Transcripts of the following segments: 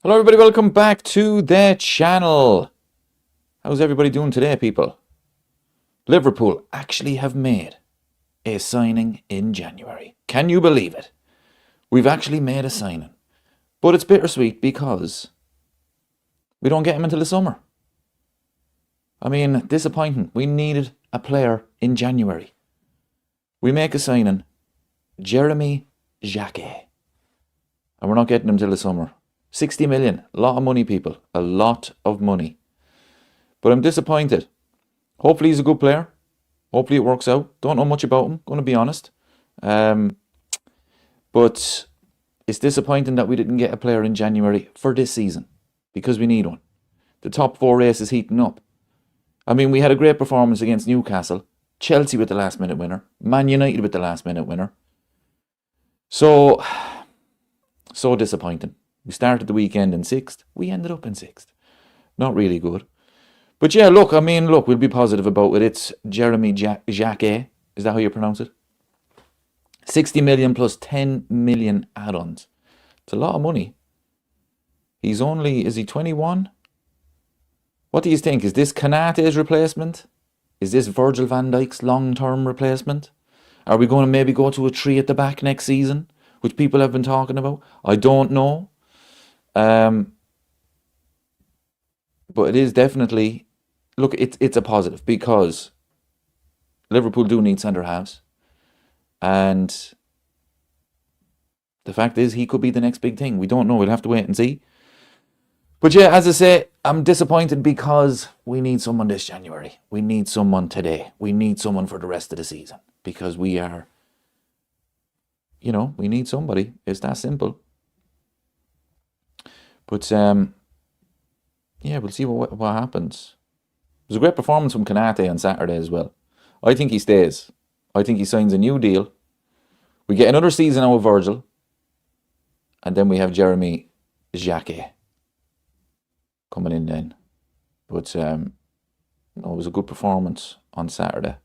Hello everybody, welcome back to the channel. How's everybody doing today, people? Liverpool actually have made a signing in January. Can you believe it? We've actually made a signing. But it's bittersweet because we don't get him until the summer. I mean, disappointing. We needed a player in January. We make a signing, Jeremy Jacquet, and we're not getting him till the summer. 60 million, a lot of money, people, a lot of money. But I'm disappointed. Hopefully he's a good player. Hopefully it works out. Don't know much about him, going to be honest. But it's disappointing that we didn't get a player in January for this season because we need one. The top four race is heating up. I mean, we had a great performance against Newcastle, Chelsea with the last minute winner, Man United with the last minute winner. So disappointing. We started the weekend in 6th. We ended up in 6th. Not really good. But yeah, look, we'll be positive about it. It's Jeremy Jacquet. Is that how you pronounce it? 60 million plus 10 million add-ons. It's a lot of money. Is he 21? What do you think? Is this Konaté's replacement? Is this Virgil van Dijk's long-term replacement? Are we going to maybe go to a 3 at the back next season, which people have been talking about? I don't know. But it is definitely, look, it's a positive because Liverpool do need centre halves, and the fact is he could be the next big thing. We don't know. We'll have to wait and see. But yeah, as I say, I'm disappointed because we need someone this January. We need someone today. We need someone for the rest of the season because we need somebody. It's that simple. But yeah, we'll see what happens. It was a great performance from Konaté on Saturday as well. I think he stays. I think he signs a new deal. We get another season out of Virgil. And then we have Jeremy Jacquet coming in then. But it was a good performance on Saturday.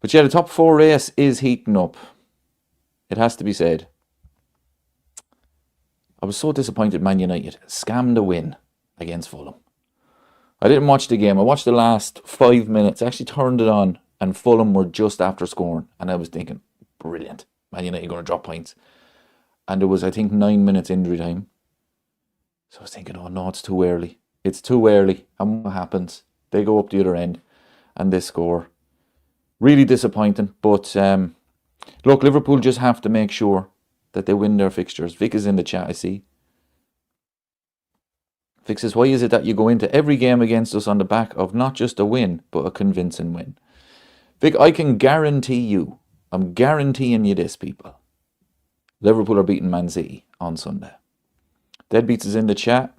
But yeah, the top four race is heating up. It has to be said. I was so disappointed Man United scammed a win against Fulham. I didn't watch the game. I watched the last 5 minutes. I actually turned it on and Fulham were just after scoring. And I was thinking, brilliant. Man United are going to drop points. And there was, I think, 9 minutes injury time. So I was thinking, oh no, it's too early. It's too early. And what happens? They go up the other end and they score. Really disappointing, but look, Liverpool just have to make sure that they win their fixtures. Vic is in the chat, I see. Vic says, why is it that you go into every game against us on the back of not just a win, but a convincing win? Vic, I can guarantee you, I'm guaranteeing you this, people. Liverpool are beating Man City on Sunday. Deadbeats is in the chat.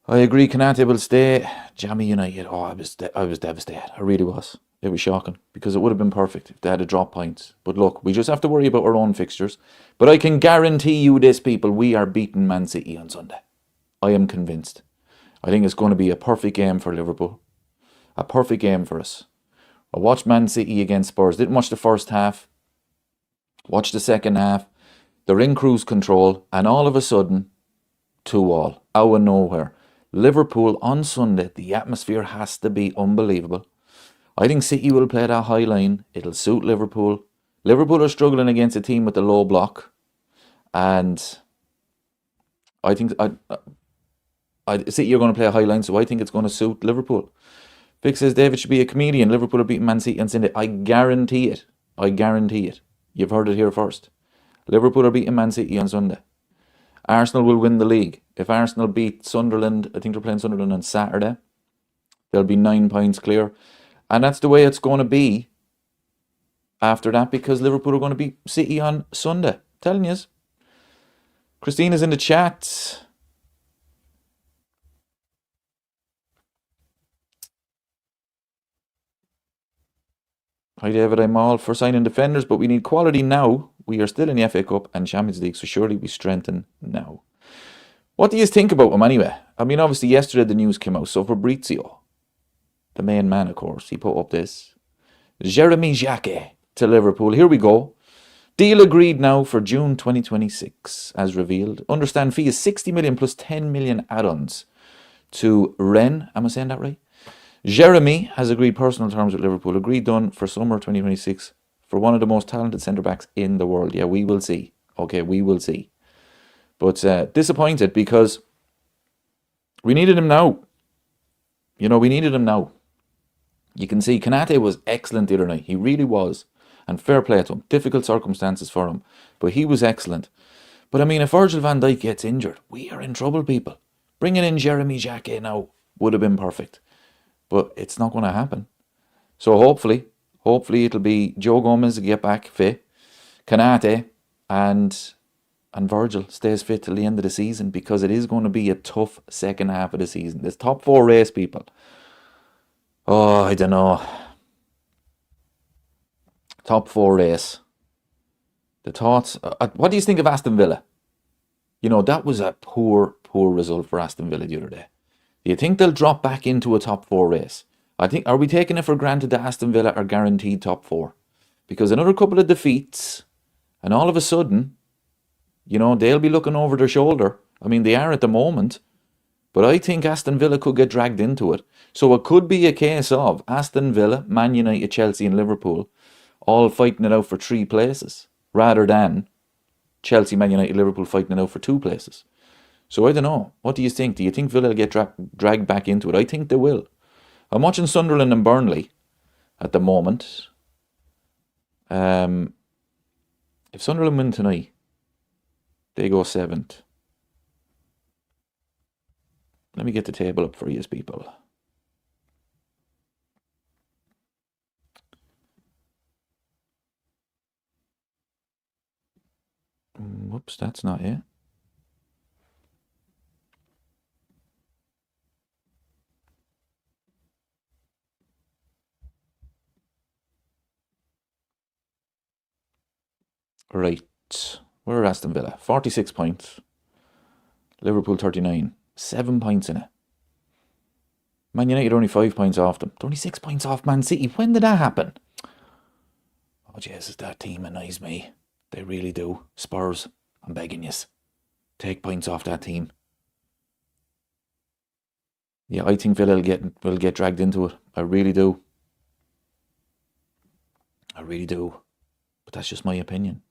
I agree, Konaté will stay. Jamie United, I was devastated. I really was. It was shocking because it would have been perfect if they had a drop points. But look, we just have to worry about our own fixtures. But I can guarantee you this, people, we are beating Man City on Sunday. I am convinced. I think it's going to be a perfect game for Liverpool. A perfect game for us. I watched Man City against Spurs. Didn't watch the first half. Watched the second half. They're in cruise control. And all of a sudden, 2-2. Out of nowhere. Liverpool on Sunday, the atmosphere has to be unbelievable. I think City will play that high line. It'll suit Liverpool. Liverpool are struggling against a team with the low block. And I think City are going to play a high line, so I think it's going to suit Liverpool. Vic says David should be a comedian. Liverpool are beating Man City on Sunday. I guarantee it. I guarantee it. You've heard it here first. Liverpool are beating Man City on Sunday. Arsenal will win the league. If Arsenal beat Sunderland, I think they're playing Sunderland on Saturday, they'll be 9 points clear. And that's the way it's going to be after that because Liverpool are going to beat City on Sunday. Telling you. Christina's in the chat. Hi David, I'm all for signing defenders, but we need quality now. We are still in the FA Cup and Champions League, so surely we strengthen now. What do you think about him anyway? I mean, obviously yesterday the news came out. So Fabrizio, the main man, of course, he put up this. Jeremy Jacquet to Liverpool. Here we go. Deal agreed now for June 2026, as revealed. Understand fee is 60 million plus 10 million add-ons to Rennes. Am I saying that right? Jeremy has agreed personal terms with Liverpool. Agreed done for summer 2026 for one of the most talented centre-backs in the world. Yeah, we will see. Okay, we will see. But disappointed because we needed him now. You know, we needed him now. You can see Konate was excellent the other night. He really was. And fair play to him. Difficult circumstances for him. But he was excellent. But I mean, if Virgil van Dijk gets injured, we are in trouble, people. Bringing in Jeremy Jacquet now would have been perfect. But it's not going to happen. So hopefully it'll be Joe Gomez to get back fit. Konate and Virgil stays fit till the end of the season, because it is going to be a tough second half of the season. This top 4 race, people. Oh, I don't know. Top 4 race. The thoughts. What do you think of Aston Villa? You know, that was a poor result for Aston Villa the other day. Do you think they'll drop back into a top 4 race? Are we taking it for granted that Aston Villa are guaranteed top 4? Because another couple of defeats, and all of a sudden, you know, they'll be looking over their shoulder. I mean, they are at the moment. But I think Aston Villa could get dragged into it. So it could be a case of Aston Villa, Man United, Chelsea and Liverpool all fighting it out for 3 places, rather than Chelsea, Man United, Liverpool fighting it out for 2 places. So I don't know. What do you think? Do you think Villa will get dragged back into it? I think they will. I'm watching Sunderland and Burnley at the moment. If Sunderland win tonight, they go 7th. Let me get the table up for you, people. Whoops, that's not it. Right. Where are Aston Villa? 46 points. Liverpool 39. 7 points in it. Man United are only 5 points off them. They're only 6 points off Man City. When did that happen? Oh, Jesus, that team annoys me. They really do. Spurs, I'm begging you. Take points off that team. Yeah, I think Villa will get dragged into it. I really do. I really do. But that's just my opinion.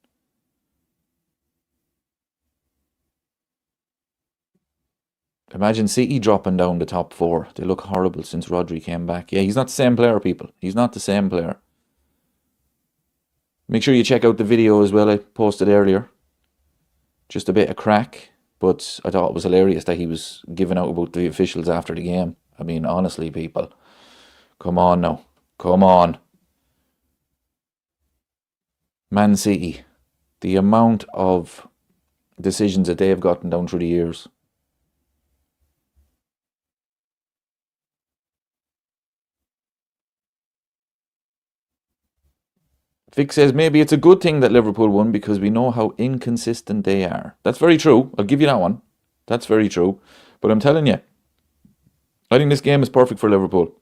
Imagine City dropping down the top 4. They look horrible since Rodri came back. Yeah, he's not the same player, people. He's not the same player. Make sure you check out the video as well I posted earlier. Just a bit of crack. But I thought it was hilarious that he was giving out about the officials after the game. I mean, honestly, people. Come on now. Come on. Man City. The amount of decisions that they have gotten down through the years. Vic says maybe it's a good thing that Liverpool won because we know how inconsistent they are. That's very true. I'll give you that one. That's very true. But I'm telling you, I think this game is perfect for Liverpool.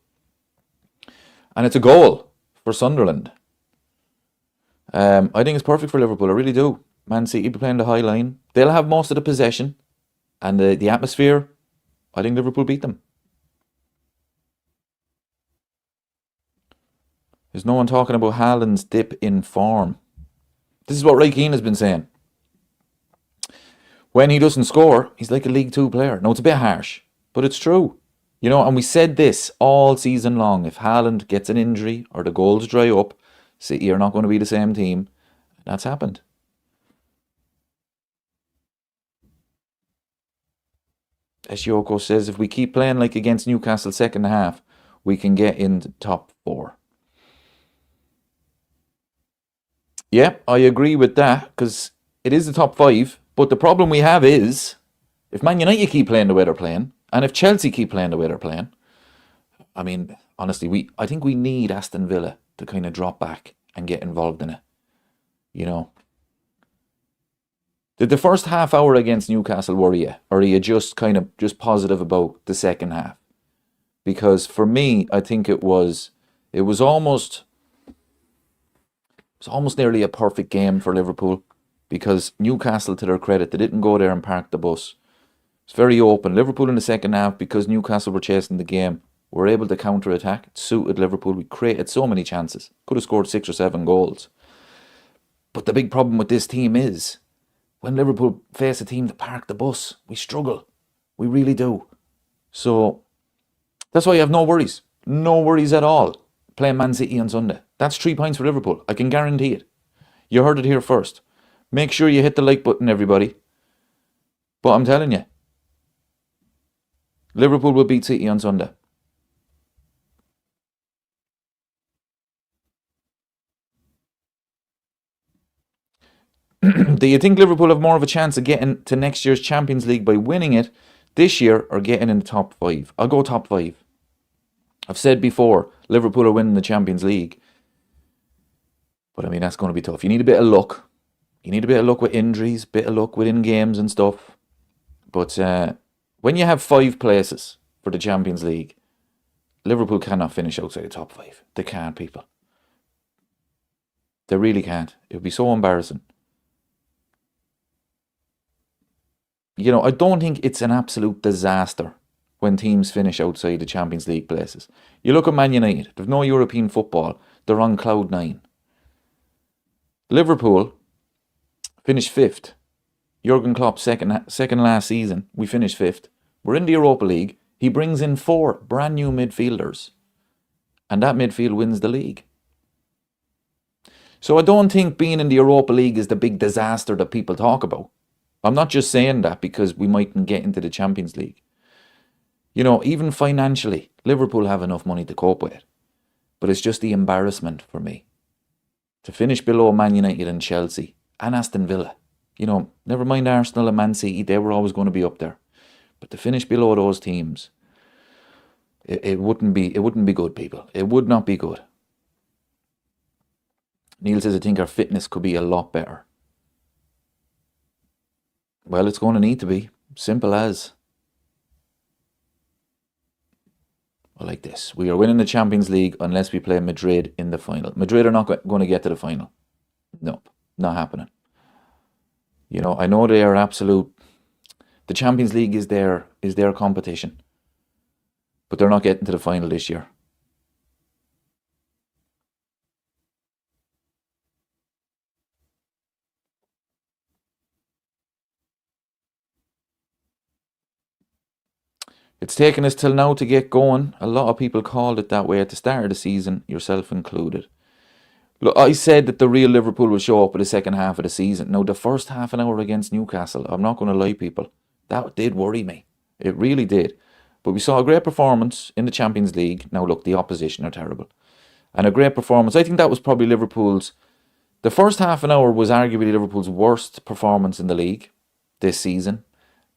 And it's a goal for Sunderland. I think it's perfect for Liverpool. I really do. Man City playing the high line. They'll have most of the possession. And the atmosphere, I think Liverpool beat them. There's no one talking about Haaland's dip in form. This is what Roy Keane has been saying. When he doesn't score, he's like a League 2 player. Now, it's a bit harsh, but it's true. You know, and we said this all season long. If Haaland gets an injury or the goals dry up, City are not going to be the same team. That's happened. Eshiyoko says, if we keep playing like against Newcastle second half, we can get in the top 4. Yeah, I agree with that, because it is the top 5. But the problem we have is, if Man United keep playing the way they're playing, and if Chelsea keep playing the way they're playing, I mean, honestly, I think we need Aston Villa to kind of drop back and get involved in it. You know. Did the first half hour against Newcastle worry you? Or are you just kind of just positive about the second half? Because for me, I think it was almost It's almost nearly a perfect game for Liverpool because Newcastle, to their credit, they didn't go there and park the bus. It's very open. Liverpool in the second half, because Newcastle were chasing the game, were able to counter-attack. It suited Liverpool. We created so many chances. Could have scored 6 or 7 goals. But the big problem with this team is, when Liverpool face a team that park the bus, we struggle. We really do. So, that's why I have no worries. No worries at all playing Man City on Sunday. That's 3 points for Liverpool. I can guarantee it. You heard it here first. Make sure you hit the like button, everybody. But I'm telling you, Liverpool will beat City on Sunday. Do you think Liverpool have more of a chance of getting to next year's Champions League by winning it this year or getting in the top 5? I'll go top 5. I've said before, Liverpool are winning the Champions League. But I mean, that's going to be tough. You need a bit of luck. You need a bit of luck with injuries, bit of luck within games and stuff. But when you have 5 places for the Champions League, Liverpool cannot finish outside the top 5. They can't, people. They really can't. It would be so embarrassing. You know, I don't think it's an absolute disaster when teams finish outside the Champions League places. You look at Man United. They've no European football. They're on cloud 9. Liverpool finished 5th. Jurgen Klopp second last season. We finished 5th. We're in the Europa League. He brings in 4 brand new midfielders. And that midfield wins the league. So I don't think being in the Europa League is the big disaster that people talk about. I'm not just saying that because we mightn't get into the Champions League. You know, even financially, Liverpool have enough money to cope with it. But it's just the embarrassment for me. To finish below Man United and Chelsea and Aston Villa. You know, never mind Arsenal and Man City, they were always going to be up there. But to finish below those teams, it wouldn't be good, people. It would not be good. Neil says, I think our fitness could be a lot better. Well, it's going to need to be. Simple as. I like this. We are winning the Champions League unless we play Madrid in the final. Madrid are not going to get to the final. Nope, not happening. You know, I know they are absolute. The Champions League is their competition. But they're not getting to the final this year. It's taken us till now to get going. A lot of people called it that way at the start of the season, yourself included. Look, I said that the real Liverpool will show up in the second half of the season. Now, the first half an hour against Newcastle, I'm not going to lie, people, that did worry me. It really did. But we saw a great performance in the Champions League. Now, look, the opposition are terrible. And a great performance. I think that was probably Liverpool's... The first half an hour was arguably Liverpool's worst performance in the league this season.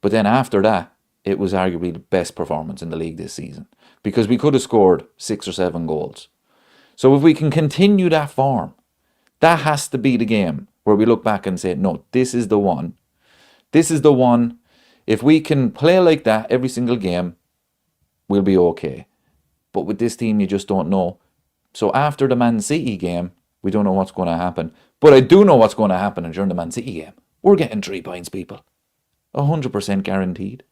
But then after that, it was arguably the best performance in the league this season. Because we could have scored 6 or 7 goals. So if we can continue that form, that has to be the game where we look back and say, no, this is the one. This is the one. If we can play like that every single game, we'll be okay. But with this team, you just don't know. So after the Man City game, we don't know what's going to happen. But I do know what's going to happen during the Man City game. We're getting 3 points, people. 100% guaranteed.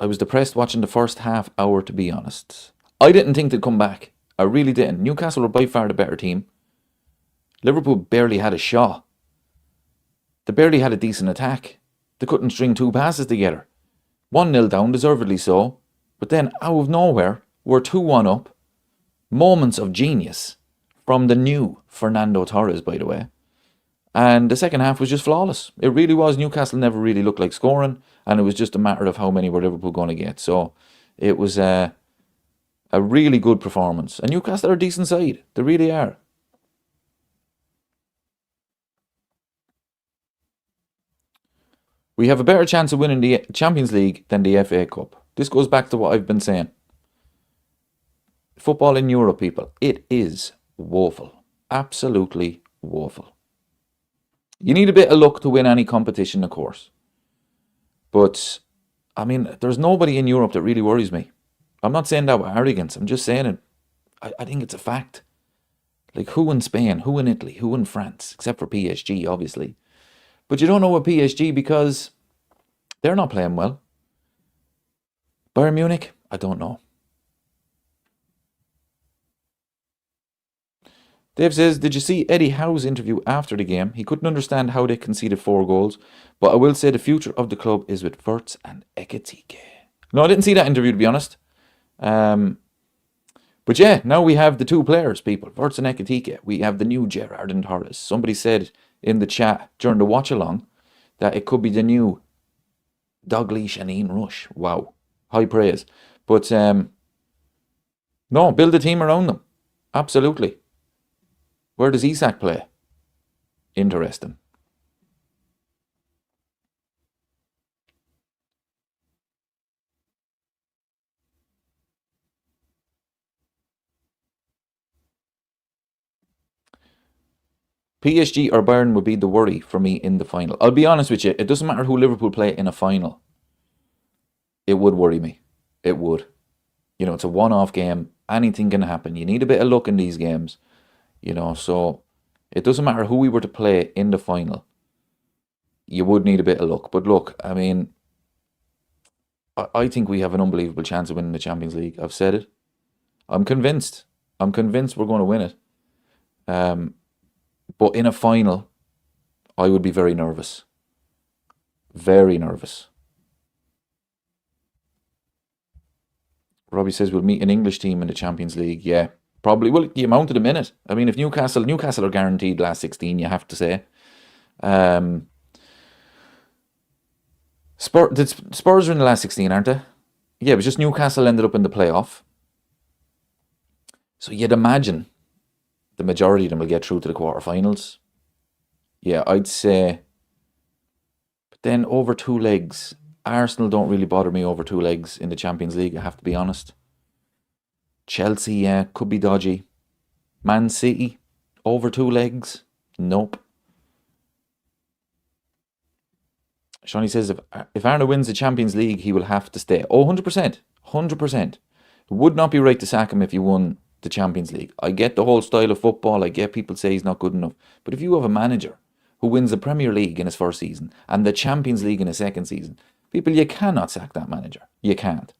I was depressed watching the first half hour, to be honest. I didn't think they'd come back. I really didn't. Newcastle were by far the better team. Liverpool barely had a shot. They barely had a decent attack. They couldn't string 2 passes together. 1-0 down, deservedly so. But then, out of nowhere, we're 2-1 up. Moments of genius from the new Fernando Torres, by the way. And the second half was just flawless. It really was. Newcastle never really looked like scoring. And it was just a matter of how many were Liverpool going to get. So it was a really good performance. And Newcastle are a decent side. They really are. We have a better chance of winning the Champions League than the FA Cup. This goes back to what I've been saying. Football in Europe, people, it is woeful. Absolutely woeful. You need a bit of luck to win any competition, of course. But, I mean, there's nobody in Europe that really worries me. I'm not saying that with arrogance. I'm just saying it. I think it's a fact. Like, who in Spain, who in Italy, who in France, except for PSG, obviously. But you don't know what PSG because they're not playing well. Bayern Munich, I don't know. Dave says, did you see Eddie Howe's interview after the game? He couldn't understand how they conceded 4 goals, but I will say the future of the club is with Wirtz and Ekitike. No, I didn't see that interview, to be honest. But yeah, now we have the two players, people, Wirtz and Ekitike. We have the new Gerrard and Torres. Somebody said in the chat during the watch-along that it could be the new Dalglish and Ian Rush. Wow, high praise. But no, build a team around them. Absolutely. Where does Isak play? Interesting. PSG or Bayern would be the worry for me in the final. I'll be honest with you, it doesn't matter who Liverpool play in a final. It would worry me. It would. You know, it's a one-off game. Anything can happen. You need a bit of luck in these games. You know, so it doesn't matter who we were to play in the final. You would need a bit of luck. But look, I mean, I think we have an unbelievable chance of winning the Champions League. I've said it. I'm convinced. I'm convinced we're going to win it. But in a final, I would be very nervous. Very nervous. Robbie says we'll meet an English team in the Champions League. Yeah, probably. Well, the amount of the minute. I mean, if Newcastle are guaranteed last 16, you have to say. Spurs are in the last 16, aren't they? Yeah, it was just Newcastle ended up in the playoff. So you'd imagine the majority of them will get through to the quarterfinals. Yeah, I'd say. But then over 2 legs, Arsenal don't really bother me over 2 legs in the Champions League, I have to be honest. Chelsea, yeah, could be dodgy. Man City, over 2 legs? Nope. Shawnee says if Arne wins the Champions League, he will have to stay. Oh, 100%. 100%. It would not be right to sack him if he won the Champions League. I get the whole style of football. I get people say he's not good enough. But if you have a manager who wins the Premier League in his first season and the Champions League in his second season, people, you cannot sack that manager. You can't.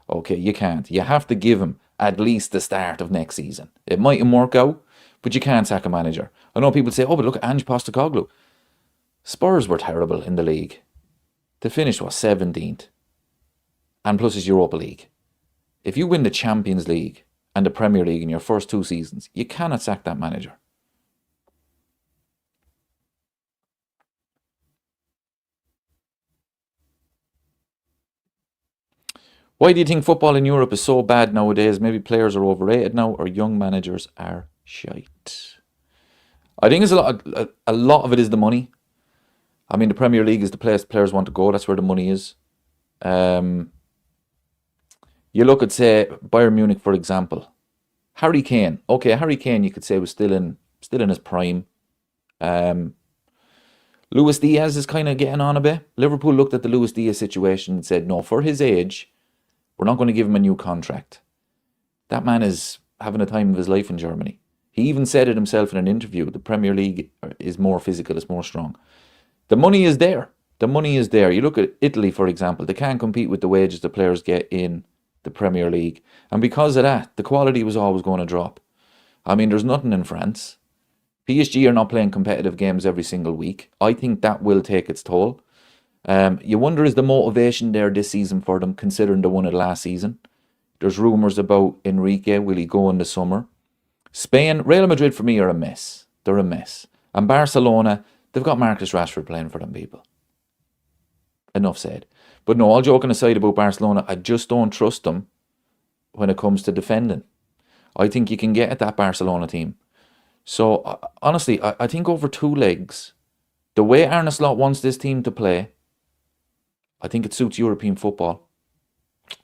Okay, you can't. You have to give him at least the start of next season. It mightn't work out, but you can't sack a manager. I know people say, oh, but look at Ange Postecoglou. Spurs were terrible in the league. They finished, 17th? And plus it's Europa League. If you win the Champions League and the Premier League in your first 2 seasons, you cannot sack that manager. Why do you think football in Europe is so bad nowadays? Maybe players are overrated now or young managers are shite. I think it's a lot of it is the money. I mean, the Premier League is the place players want to go. That's where the money is. You look at, say, Bayern Munich, for example. Harry Kane. Okay, Harry Kane, you could say, was still in his prime. Luis Diaz is kind of getting on a bit. Liverpool looked at the Luis Diaz situation and said, no, for his age, we're not going to give him a new contract. That man is having a time of his life in Germany. He even said it himself in an interview. The Premier League is more physical, it's more strong. The money is there. The money is there. You look at Italy, for example. They can't compete with the wages the players get in the Premier League. And because of that, the quality was always going to drop. I mean, there's nothing in France. PSG are not playing competitive games every single week. I think that will take its toll. You wonder, is the motivation there this season for them, considering the one of last season? There's rumours about Enrique. Will he go in the summer? Spain, Real Madrid for me are a mess. They're a mess. And Barcelona, they've got Marcus Rashford playing for them, people. Enough said. But no, all joking aside about Barcelona, I just don't trust them when it comes to defending. I think you can get at that Barcelona team. So, honestly, I think over 2 legs, the way Arne Slot wants this team to play, I think it suits European football.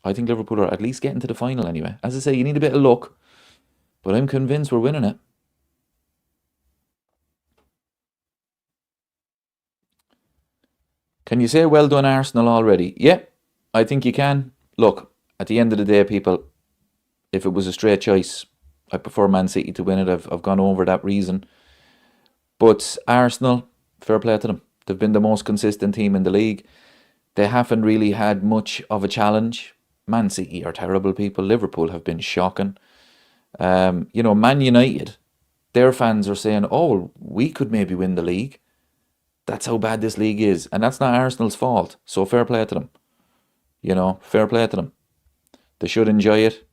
I think Liverpool are at least getting to the final anyway. As I say, you need a bit of luck, but I'm convinced we're winning it. Can you say well done Arsenal already? Yeah, I think you can. Look, at the end of the day, people, if it was a straight choice, I prefer Man City to win it. I've gone over that reason. But Arsenal, fair play to them. They've been the most consistent team in the league. They haven't really had much of a challenge. Man City are terrible people. Liverpool have been shocking. Man United, their fans are saying, oh, we could maybe win the league. That's how bad this league is. And that's not Arsenal's fault. So fair play to them. Fair play to them. They should enjoy it.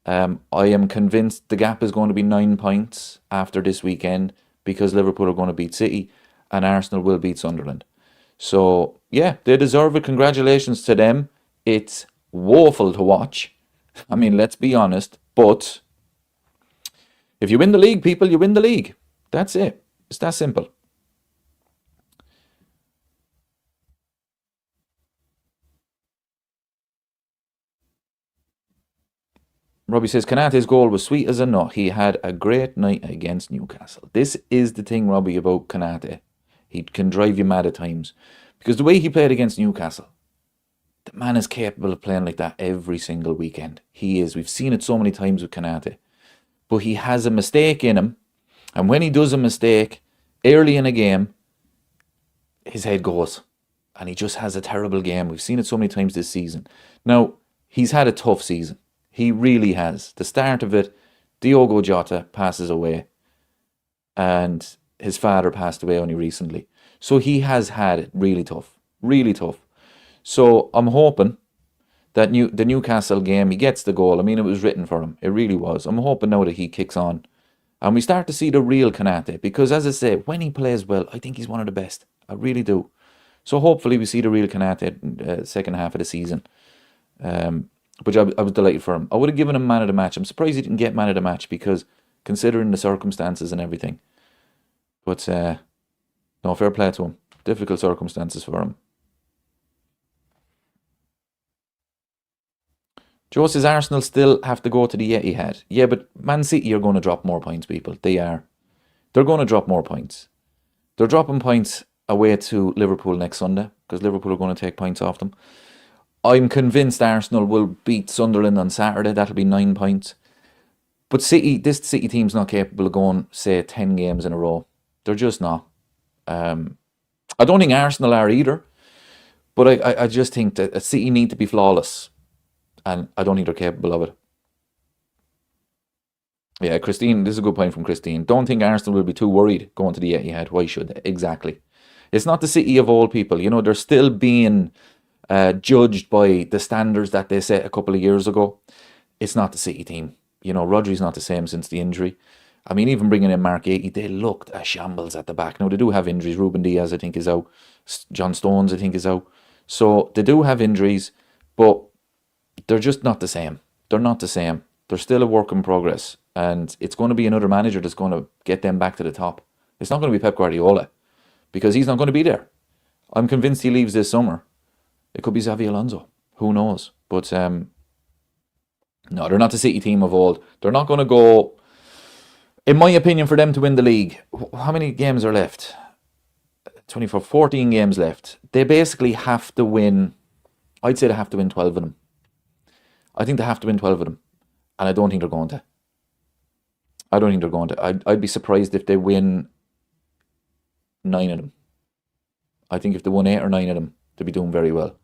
I am convinced the gap is going to be 9 points after this weekend because Liverpool are going to beat City and Arsenal will beat Sunderland. So, yeah, they deserve it. Congratulations to them. It's woeful to watch. I mean, let's be honest. But if you win the league, people, you win the league. That's it. It's that simple. Robbie says, Kanate's goal was sweet as a nut. He had a great night against Newcastle. This is the thing, Robbie, about Kanate. He can drive you mad at times. Because the way he played against Newcastle, the man is capable of playing like that every single weekend. He is. We've seen it so many times with Kanate. But he has a mistake in him. And when he does a mistake early in a game, his head goes. And he just has a terrible game. We've seen it so many times this season. Now, he's had a tough season. He really has. The start of it, Diogo Jota passes away. And his father passed away only recently. So he has had it really tough. Really tough. So I'm hoping that the Newcastle game, he gets the goal. I mean, it was written for him. It really was. I'm hoping now that he kicks on. And we start to see the real Kanate. Because as I say, when he plays well, I think he's one of the best. I really do. So hopefully we see the real Kanate in the second half of the season. Which I was delighted for him. I would have given him man of the match. I'm surprised he didn't get man of the match because considering the circumstances and everything. But no, fair play to him. Difficult circumstances for him. Joe says Arsenal still have to go to the Etihad. Yeah, but Man City are going to drop more points, people. They are. They're going to drop more points. They're dropping points away to Liverpool next Sunday because Liverpool are going to take points off them. I'm convinced Arsenal will beat Sunderland on Saturday. That'll be 9 points. But this City team's not capable of going, say, 10 games in a row. They're just not. I don't think Arsenal are either. But I just think that City need to be flawless. And I don't think they're capable of it. Yeah, Christine, this is a good point from Christine. Don't think Arsenal will be too worried going to the Etihad. Why should they? Exactly. It's not the City of old people. They're still being judged by the standards that they set a couple of years ago. It's not the City team. Rodri's not the same since the injury. I mean, even bringing in Mark 80, they looked a shambles at the back. Now, they do have injuries. Ruben Diaz, I think, is out. John Stones, I think, is out. So, they do have injuries, but they're just not the same. They're not the same. They're still a work in progress. And it's going to be another manager that's going to get them back to the top. It's not going to be Pep Guardiola because he's not going to be there. I'm convinced he leaves this summer. It could be Xavi Alonso. Who knows? But no, they're not the City team of old. They're not going to go, in my opinion, for them to win the league. How many games are left? 14 games left. They basically have to win, I'd say they have to win 12 of them. I think they have to win 12 of them. And I don't think they're going to. I don't think they're going to. I'd be surprised if they win 9 of them. I think if they won 8 or 9 of them, they'd be doing very well.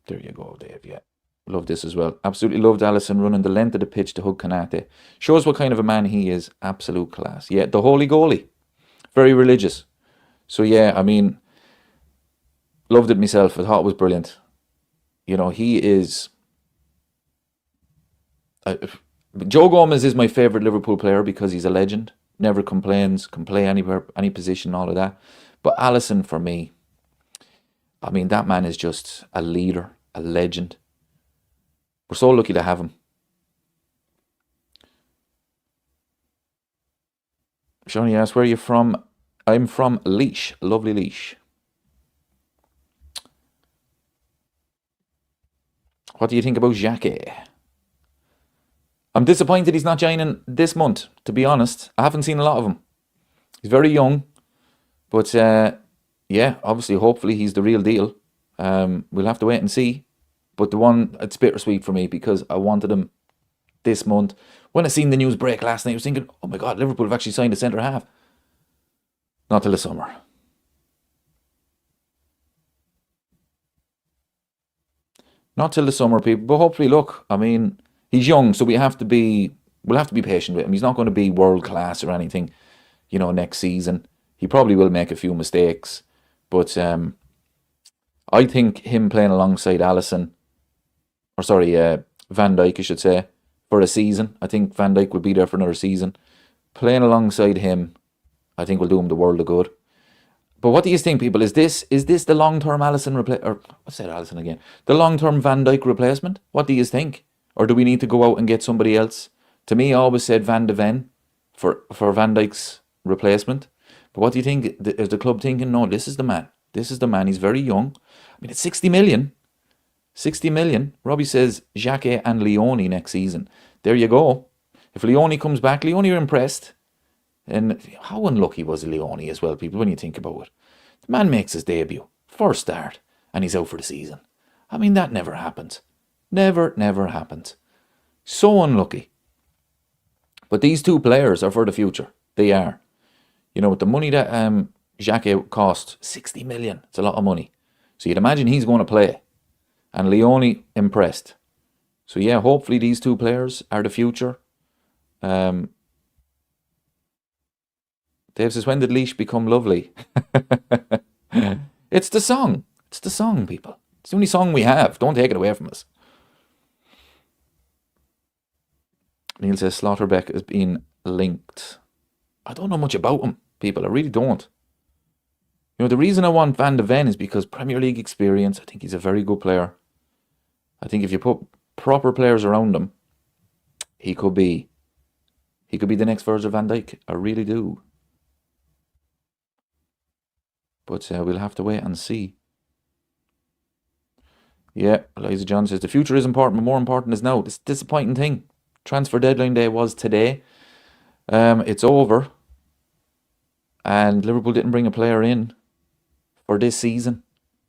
There you go, Dave, yeah. Love this as well. Absolutely loved Alisson running the length of the pitch to hug Kanate. Shows what kind of a man he is. Absolute class. Yeah, the holy goalie. Very religious. So yeah, I mean, loved it myself. I thought it was brilliant. He is... Joe Gomez is my favourite Liverpool player because he's a legend. Never complains, can play anywhere, any position, all of that. But Alisson, for me, I mean, that man is just a leader, a legend. We're so lucky to have him. Shawnee asks, where are you from? I'm from Laois, lovely Laois. What do you think about Xhaka? I'm disappointed he's not joining this month, to be honest. I haven't seen a lot of him. He's very young, but yeah, obviously, hopefully, he's the real deal. We'll have to wait and see. But the one, it's bittersweet for me because I wanted him this month. When I seen the news break last night, I was thinking, oh my God, Liverpool have actually signed a centre half. Not till the summer. Not till the summer, people. But hopefully, look, I mean, he's young, so we'll have to be patient with him. He's not going to be world class or anything, next season. He probably will make a few mistakes, but I think him playing alongside Allison, or sorry, Van Dijk, I should say, for a season. I think Van Dijk will be there for another season. Playing alongside him, I think will do him the world of good. But what do you think, people? Is this the long term Allison or what's that Allison again? The long term Van Dijk replacement? What do you think? Or do we need to go out and get somebody else? To me, I always said Van de Ven for Van Dijk's replacement. But what do you think? Is the club thinking, no, this is the man. This is the man. He's very young. I mean, it's 60 million. 60 million. Robbie says Xhaka and Leone next season. There you go. If Leone comes back, Leone, you're impressed. And how unlucky was Leone as well, people, when you think about it? The man makes his debut, first start, and he's out for the season. I mean, that never happens. Never happens. So unlucky. But these two players are for the future. They are. With the money that Xhaka cost, 60 million. It's a lot of money. So you'd imagine he's going to play. And Leone impressed. So yeah, hopefully these two players are the future. Dave says, when did Leash become lovely? It's the song. It's the song, people. It's the only song we have. Don't take it away from us. Neil says Slaughterbeck has been linked. I don't know much about him, people. I really don't. The reason I want Van de Ven is because Premier League experience. I think he's a very good player. I think if you put proper players around him, he could be the next Virgil van Dijk. I really do. But we'll have to wait and see. Yeah, Eliza John says the future is important, but more important is now. This disappointing thing. Transfer deadline day was today. It's over. And Liverpool didn't bring a player in for this season.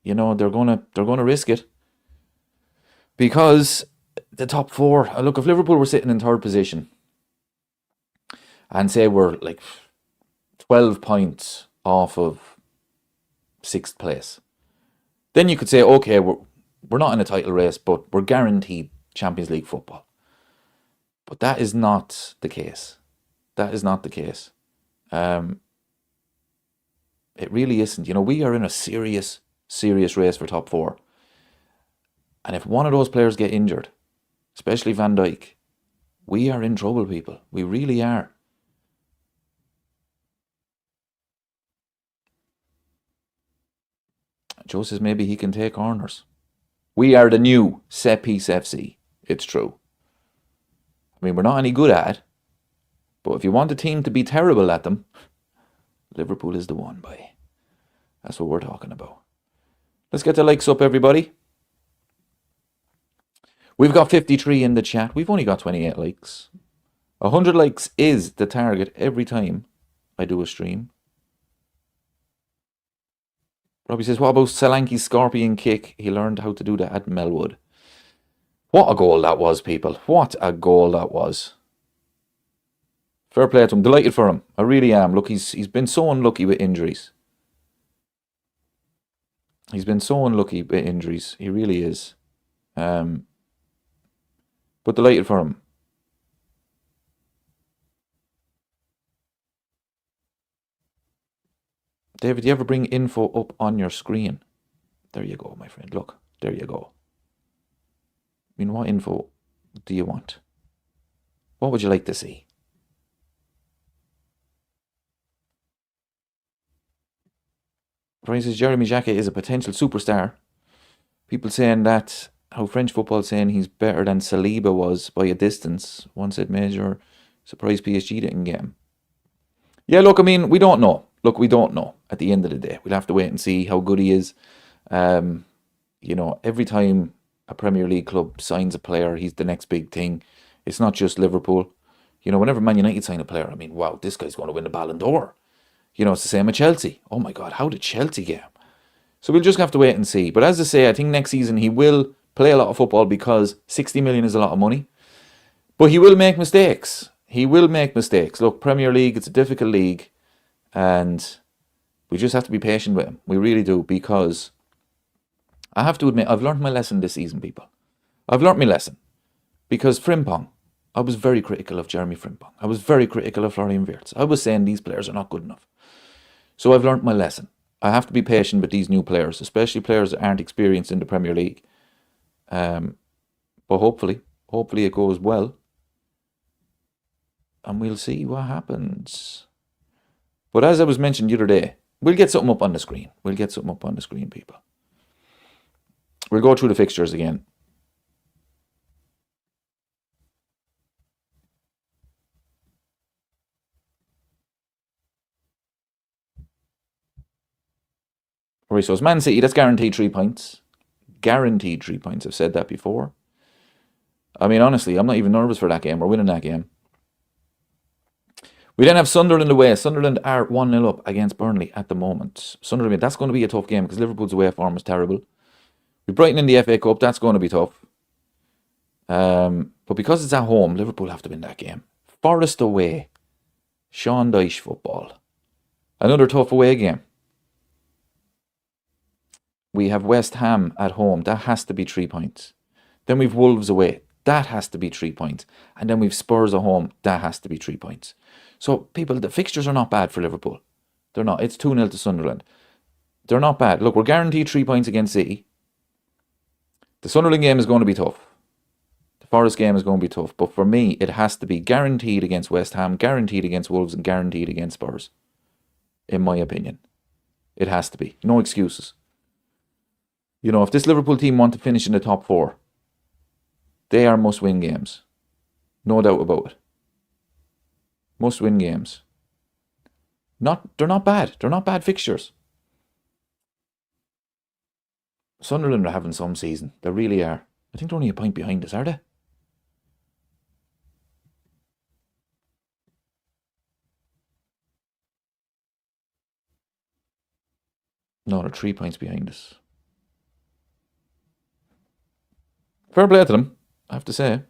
They're gonna risk it. Because the top four, look, if Liverpool were sitting in third position and say we're like 12 points off of sixth place, then you could say, okay, we're not in a title race, but we're guaranteed Champions League football. But that is not the case. That is not the case. It really isn't. We are in a serious race for top four. And if one of those players get injured, especially Van Dijk, we are in trouble, people. We really are. Joe says maybe he can take corners. We are the new set piece FC. It's true. I mean, we're not any good at it. But if you want a team to be terrible at them, Liverpool is the one, boy. That's what we're talking about. Let's get the likes up, everybody. We've got 53 in the chat. We've only got 28 likes. 100 likes is the target every time I do a stream. Robbie says, what about Solanke's scorpion kick? He learned how to do that at Melwood. What a goal that was, people. What a goal that was. Fair play to him. Delighted for him. I really am. Look, he's been so unlucky with injuries. He's been so unlucky with injuries. He really is. But delighted for him. David, do you ever bring info up on your screen? There you go, my friend. Look, there you go. I mean, what info do you want? What would you like to see? For instance, Jeremy Xhaka is a potential superstar. People saying that, how French football saying he's better than Saliba was by a distance. One said major surprise PSG didn't get him. Yeah, look, I mean, we don't know. Look, we don't know at the end of the day. We'll have to wait and see how good he is. Every time a Premier League club signs a player, he's the next big thing. It's not just Liverpool. Whenever Man United sign a player, I mean, wow, this guy's going to win the Ballon d'Or. It's the same with Chelsea. Oh my God, how did Chelsea get him? So we'll just have to wait and see. But as I say, I think next season he will play a lot of football because 60 million is a lot of money. But he will make mistakes. He will make mistakes. Look, Premier League, it's a difficult league. And we just have to be patient with him. We really do. Because I have to admit, I've learned my lesson this season, people. I've learned my lesson. Because Frimpong, I was very critical of Jeremy Frimpong. I was very critical of Florian Wirtz. I was saying these players are not good enough. So I've learnt my lesson. I have to be patient with these new players, especially players that aren't experienced in the Premier League. But hopefully it goes well. And we'll see what happens. But as I was mentioned the other day, we'll get something up on the screen. We'll get something up on the screen, people. We'll go through the fixtures again. Right, so it's Man City, that's guaranteed 3 points. Guaranteed 3 points, I've said that before. I mean, honestly, I'm not even nervous for that game. We're winning that game. We then have Sunderland away. Sunderland are 1-0 up against Burnley at the moment. Sunderland, that's going to be a tough game because Liverpool's away form is terrible. We Brighton in the FA Cup, that's going to be tough. But because it's at home, Liverpool have to win that game. Forest away. Sean Dyche football. Another tough away game. We have West Ham at home. That has to be 3 points. Then we've Wolves away. That has to be 3 points. And then we've Spurs at home. That has to be 3 points. So, people, the fixtures are not bad for Liverpool. They're not. It's 2-0 to Sunderland. They're not bad. Look, we're guaranteed 3 points against City. The Sunderland game is going to be tough. The Forest game is going to be tough. But for me, it has to be guaranteed against West Ham, guaranteed against Wolves, and guaranteed against Spurs. In my opinion. It has to be. No excuses. If this Liverpool team want to finish in the top 4, they are must-win games. No doubt about it. Must-win games. They're not bad. They're not bad fixtures. Sunderland are having some season. They really are. I think they're only a point behind us, are they? No, they're 3 points behind us. Fair play to them, I have to say.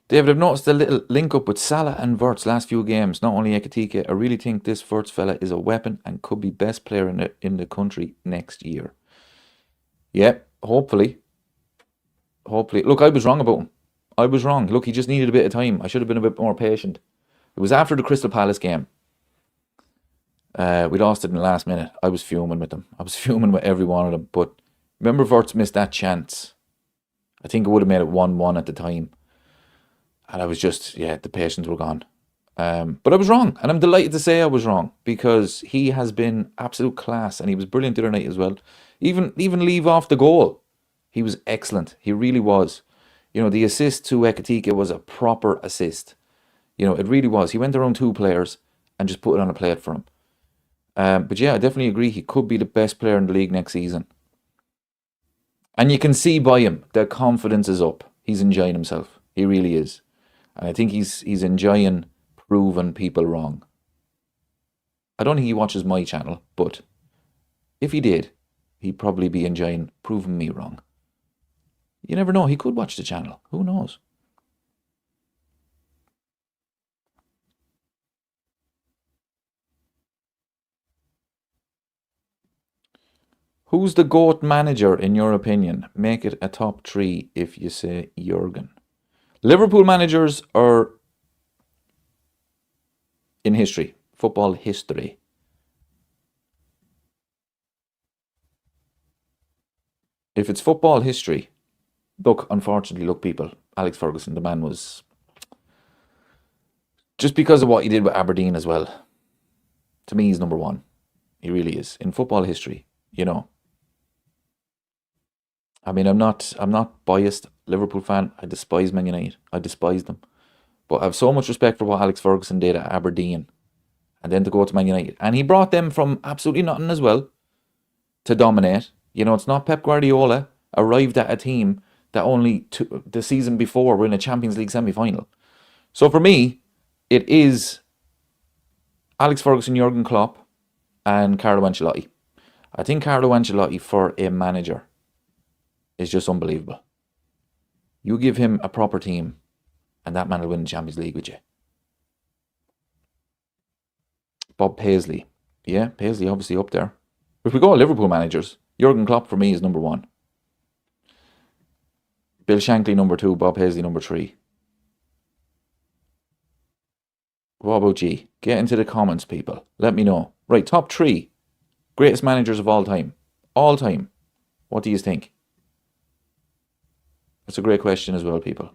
David, I've noticed a little link up with Salah and Wirtz last few games. Not only Ekitike, I really think this Wirtz fella is a weapon and could be best player in the country next year. Yeah, hopefully. Hopefully. Look, I was wrong about him. I was wrong. Look, he just needed a bit of time. I should have been a bit more patient. It was after the Crystal Palace game. We lost it in the last minute. I was fuming with them. I was fuming with every one of them. But remember, Wirtz missed that chance. I think it would have made it 1-1 at the time. And I was just, the patience were gone. But I was wrong. And I'm delighted to say I was wrong. Because he has been absolute class. And he was brilliant the other night as well. Even leave off the goal. He was excellent. He really was. The assist to Ekitike was a proper assist. It really was. He went around 2 players and just put it on a plate for him. But yeah, I definitely agree. He could be the best player in the league next season. And you can see by him, the confidence is up. He's enjoying himself. He really is. And I think he's enjoying proving people wrong. I don't think he watches my channel, but if he did, he'd probably be enjoying proving me wrong. You never know. He could watch the channel. Who knows? Who's the GOAT manager in your opinion? Make it a top 3 if you say Jurgen. Liverpool managers are in history. Football history. If it's football history, unfortunately, people, Alex Ferguson, the man was, just because of what he did with Aberdeen as well, to me he's number 1. He really is. In football history, I mean, I'm not biased Liverpool fan. I despise Man United. I despise them. But I have so much respect for what Alex Ferguson did at Aberdeen. And then to go to Man United. And he brought them from absolutely nothing as well. to dominate. You know, it's not Pep Guardiola arrived at a team that only the season before were in a Champions League semi-final. So for me, it is Alex Ferguson, Jurgen Klopp, and Carlo Ancelotti. I think Carlo Ancelotti for a manager is just unbelievable. You give him a proper team, and that man will win the Champions League with you. Bob Paisley. Yeah, Paisley obviously up there. If we go Liverpool managers, Jurgen Klopp for me is number 1. Bill Shankly number 2, Bob Paisley number 3. What about you? Get into the comments, people. Let me know. Right, top 3 greatest managers of all time. All time. What do you think? That's a great question as well, people.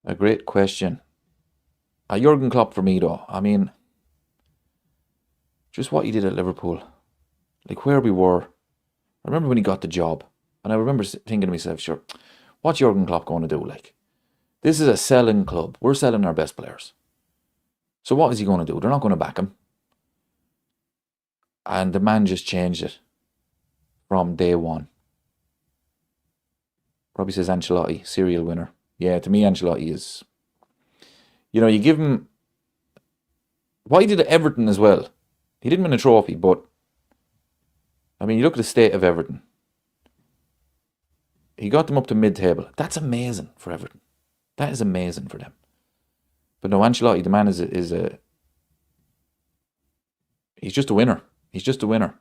A great question. Jurgen Klopp for me, though. I mean, just what he did at Liverpool. Like where we were. I remember when he got the job. And I remember thinking to myself, sure, what's Jurgen Klopp going to do? Like, this is a selling club. We're selling our best players. So what is he going to do? They're not going to back him. And the man just changed it from day one. Probably says Ancelotti, serial winner. Yeah, to me, Ancelotti is... You know, you give him... What he did at Everton as well. He didn't win a trophy, but... I mean, you look at the state of Everton. He got them up to mid-table. That's amazing for Everton. That is amazing for them. But no, Ancelotti, the man is a... He's just a winner. He's just a winner.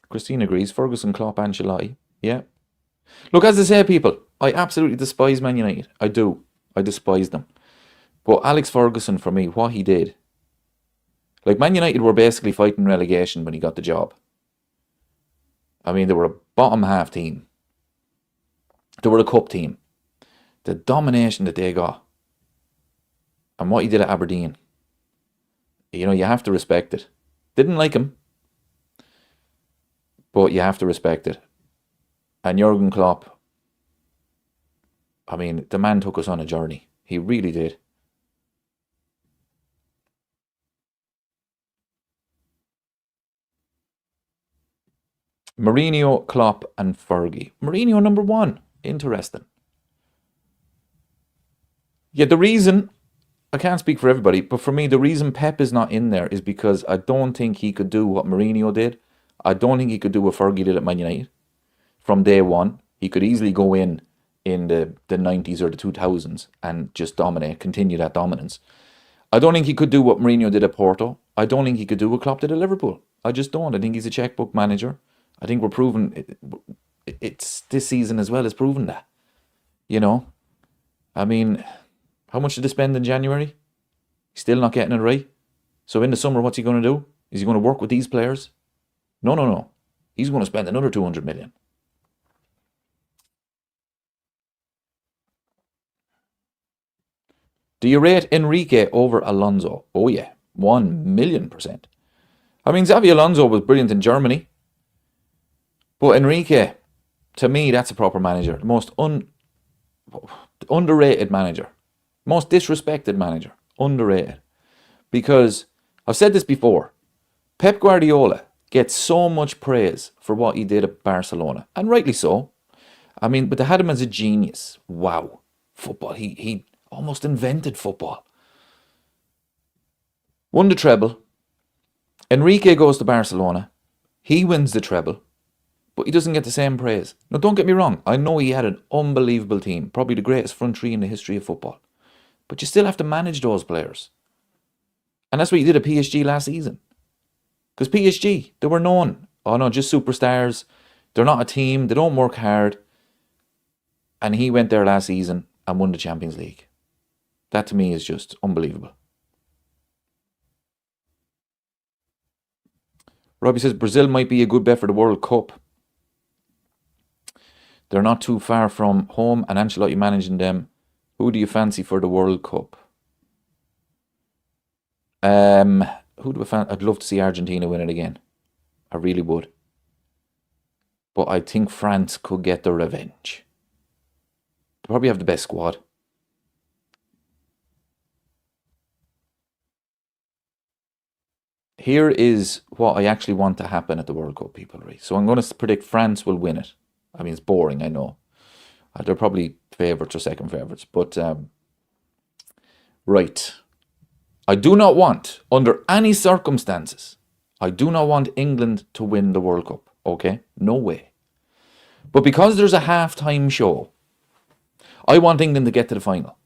Christine agrees. Ferguson, Klopp, Ancelotti. Yeah. Look, as I say, people, I absolutely despise Man United. I do. I despise them. But Alex Ferguson, for me, what he did... Like, Man United were basically fighting relegation when he got the job. I mean, they were a bottom half team. They were a cup team. The domination that they got. And what he did at Aberdeen. You know, you have to respect it. Didn't like him. But you have to respect it. And Jurgen Klopp, I mean, the man took us on a journey. He really did. Mourinho, Klopp and Fergie. Mourinho number 1. Interesting. Yeah, the reason, I can't speak for everybody, but for me, the reason Pep is not in there is because I don't think he could do what Mourinho did. I don't think he could do what Fergie did at Man United. From day one, he could easily go in the 90s or the 2000s and just dominate, continue that dominance. I don't think he could do what Mourinho did at Porto. I don't think he could do what Klopp did at Liverpool. I just don't. I think he's a checkbook manager. I think we're proven, it's this season as well as proven that. You know? I mean, how much did they spend in January? Still not getting it right. So in the summer, what's he going to do? Is he going to work with these players? No. He's going to spend another 200 million. Do you rate Enrique over Alonso? Oh yeah, 1,000,000%. I mean, Xabi Alonso was brilliant in Germany. But Enrique, to me, that's a proper manager. The most underrated manager. Most disrespected manager. Underrated. Because, I've said this before, Pep Guardiola gets so much praise for what he did at Barcelona. And rightly so. I mean, but they had him as a genius. Wow. Football. He almost invented football. Won the treble. Enrique goes to Barcelona. He wins the treble. But he doesn't get the same praise. Now, don't get me wrong. I know he had an unbelievable team. Probably the greatest front three in the history of football. But you still have to manage those players. And that's what he did at PSG last season. Because PSG, they were known. Oh no, just superstars. They're not a team. They don't work hard. And he went there last season and won the Champions League. That to me is just unbelievable. Robbie says Brazil might be a good bet for the World Cup. They're not too far from home and Ancelotti managing them. Who do you fancy for the World Cup? Who do I fancy? I'd love to see Argentina win it again. I really would. but I think France could get the revenge. They probably have the best squad. Here is what I actually want to happen at the World Cup, people, right? So I'm going to predict France will win it. I mean, it's boring, I know. They're probably favourites or second favourites. But, right. I do not want, under any circumstances, I do not want England to win the World Cup. Okay? No way. But because there's a halftime show, I want England to get to the final.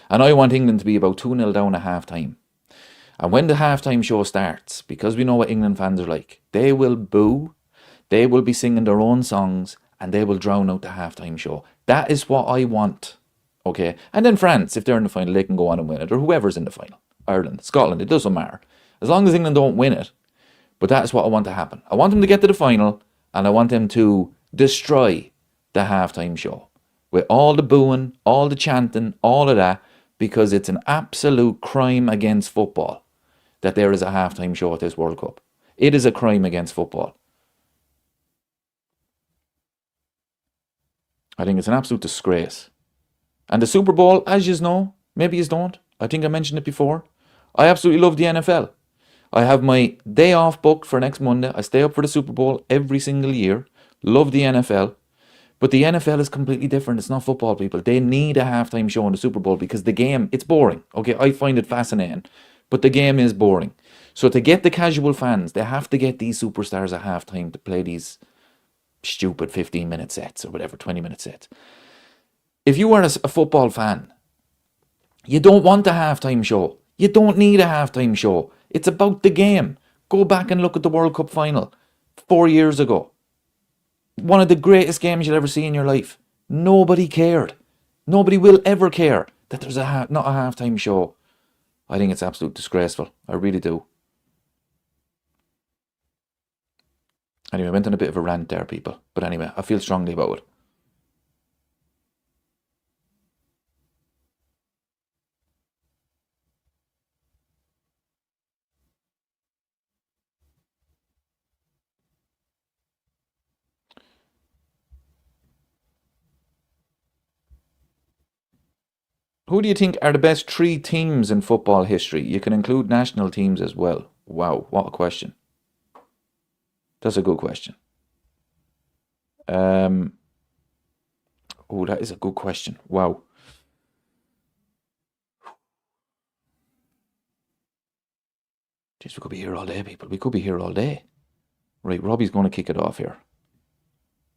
And I want England to be about 2-0 down at halftime. And when the halftime show starts, because we know what England fans are like, they will boo, they will be singing their own songs, and they will drown out the halftime show. That is what I want. Okay? And then France, if they're in the final, they can go on and win it. Or whoever's in the final. Ireland, Scotland, it doesn't matter. As long as England don't win it. But that is what I want to happen. I want them to get to the final, and I want them to destroy the halftime show. With all the booing, all the chanting, all of that, because it's an absolute crime against football that there is a halftime show at this World Cup. It is a crime against football. I think it's an absolute disgrace. And the Super Bowl, as you know, maybe you don't, I think I mentioned it before, I absolutely love the NFL. I have my day off booked for next Monday. I stay up for the Super Bowl every single year. Love the NFL. But the NFL is completely different. It's not football, people. They need a halftime show in the Super Bowl because the game, it's boring. Okay, I find it fascinating. But the game is boring. So to get the casual fans, they have to get these superstars at halftime to play these stupid 15-minute sets or whatever, 20-minute sets. If you are a football fan, you don't want a halftime show. You don't need a halftime show. It's about the game. Go back and look at the World Cup final 4 years ago. One of the greatest games you'll ever see in your life. Nobody cared. Nobody will ever care that there's not a halftime show. I think it's absolutely disgraceful. I really do. Anyway, I went on a bit of a rant there, people. But anyway, I feel strongly about it. Who do you think are the best 3 teams in football history? You can include national teams as well. Wow, what a question. That's a good question. Oh, that is a good question. Wow. Jeez, we could be here all day, people. We could be here all day. Right, Robbie's going to kick it off here.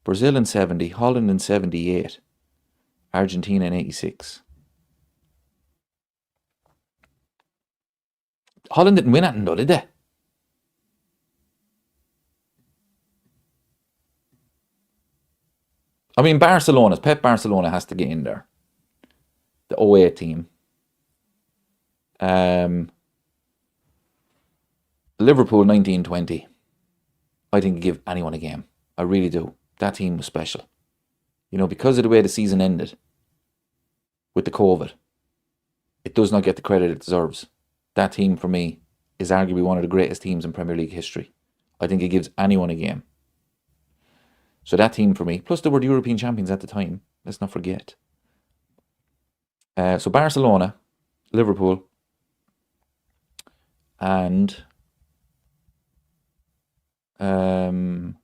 Brazil in 70, Holland in 78, Argentina in 86. Holland didn't win anything though, did they? I mean, Pep Barcelona has to get in there. The 08 team. Liverpool 1920. I think give anyone a game. I really do. That team was special. You know, because of the way the season ended with the COVID, it does not get the credit it deserves. That team, for me, is arguably one of the greatest teams in Premier League history. I think it gives anyone a game. So that team for me, plus they were the European champions at the time, let's not forget. So Barcelona, Liverpool, and I'll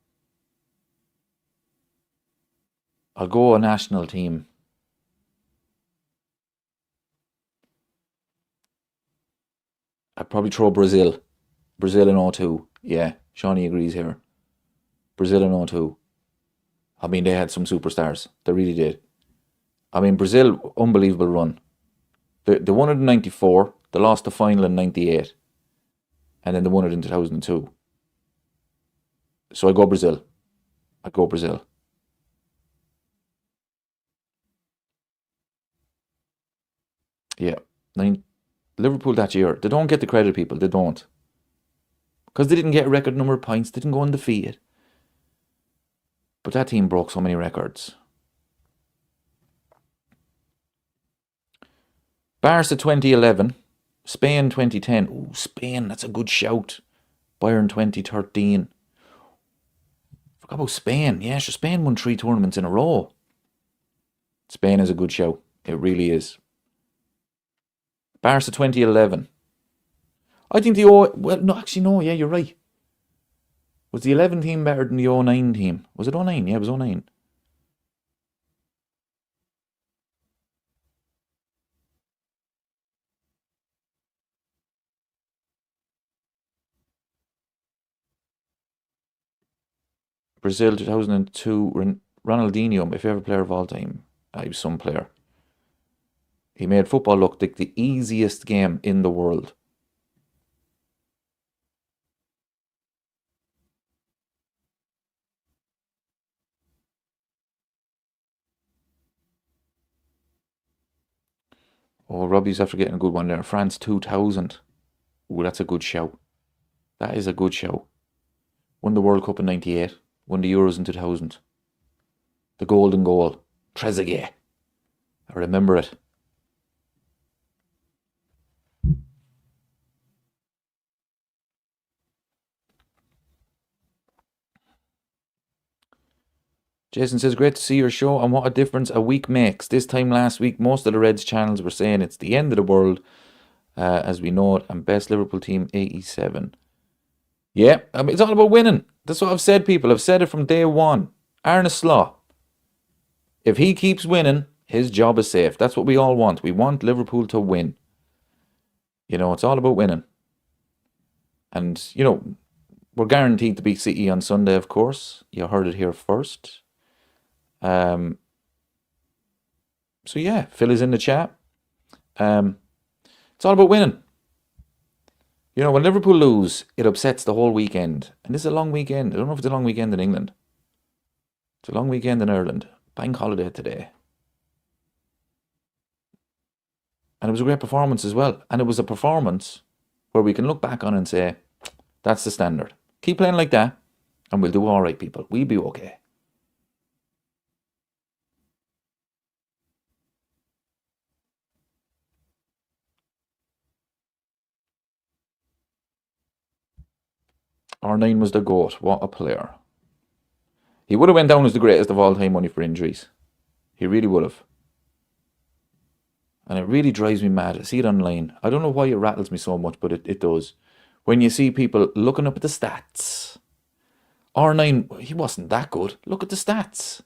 go a national team. I'd probably throw Brazil. Brazil in 02. Yeah, Shawnee agrees here. Brazil in 02. I mean, they had some superstars. They really did. I mean, Brazil, unbelievable run. They won it in 94. They lost the final in 98. And then they won it in 2002. So I go Brazil. Yeah. Liverpool that year, they don't get the credit, people. They don't. Because they didn't get a record number of points. They didn't go undefeated. But that team broke so many records. Barca 2011. Spain 2010. Ooh, Spain, that's a good shout. Bayern 2013. Forgot about Spain. Yeah, sure, Spain won 3 tournaments in a row. Spain is a good show. It really is. Barca 2011. I think well, no, actually, no, yeah, you're right. Was the 11 team better than the 09 team? Was it 09? Yeah, it was 09. Brazil 2002, Ronaldinho, my favourite player of all time. He was some player. He made football look like the easiest game in the world. Oh, Robbie's after getting a good one there. France 2000. Oh, that's a good show. That is a good show. Won the World Cup in 98. Won the Euros in 2000. The golden goal. Trezeguet. I remember it. Jason says, great to see your show and what a difference a week makes. This time last week, most of the Reds channels were saying it's the end of the world as we know it, and best Liverpool team 87. Yeah, I mean, it's all about winning. That's what I've said, people. I've said it from day one. Arne Slot, if he keeps winning, his job is safe. That's what we all want. We want Liverpool to win. You know, it's all about winning. And, you know, we're guaranteed to beat City on Sunday, of course. You heard it here first. So yeah, Phil is in the chat. It's all about winning. You know, when Liverpool lose, it upsets the whole weekend. And this is a long weekend. I don't know if it's a long weekend in England. It's a long weekend in Ireland. Bank holiday today. And it was a great performance as well. And it was a performance where we can look back on and say, that's the standard. Keep playing like that, and we'll do all right, people. We'll be okay. R9 was the GOAT. What a player. He would have went down as the greatest of all time only for injuries. He really would have. And it really drives me mad. I see it online. I don't know why it rattles me so much, but it does. When you see people looking up at the stats. R9, he wasn't that good. Look at the stats.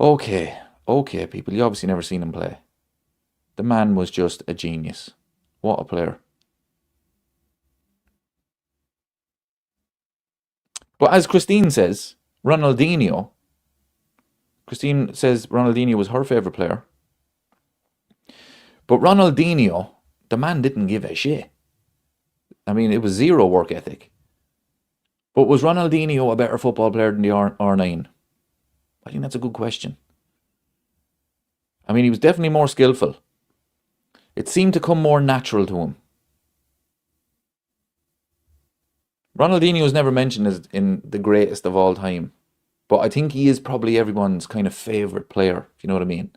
Okay, people. You obviously never seen him play. The man was just a genius. What a player. But as Christine says, Ronaldinho was her favourite player. But Ronaldinho, the man didn't give a shit. I mean, it was zero work ethic. But was Ronaldinho a better football player than the R9? I think that's a good question. I mean, he was definitely more skillful. It seemed to come more natural to him. Ronaldinho was never mentioned as in the greatest of all time. But I think he is probably everyone's kind of favourite player, if you know what I mean.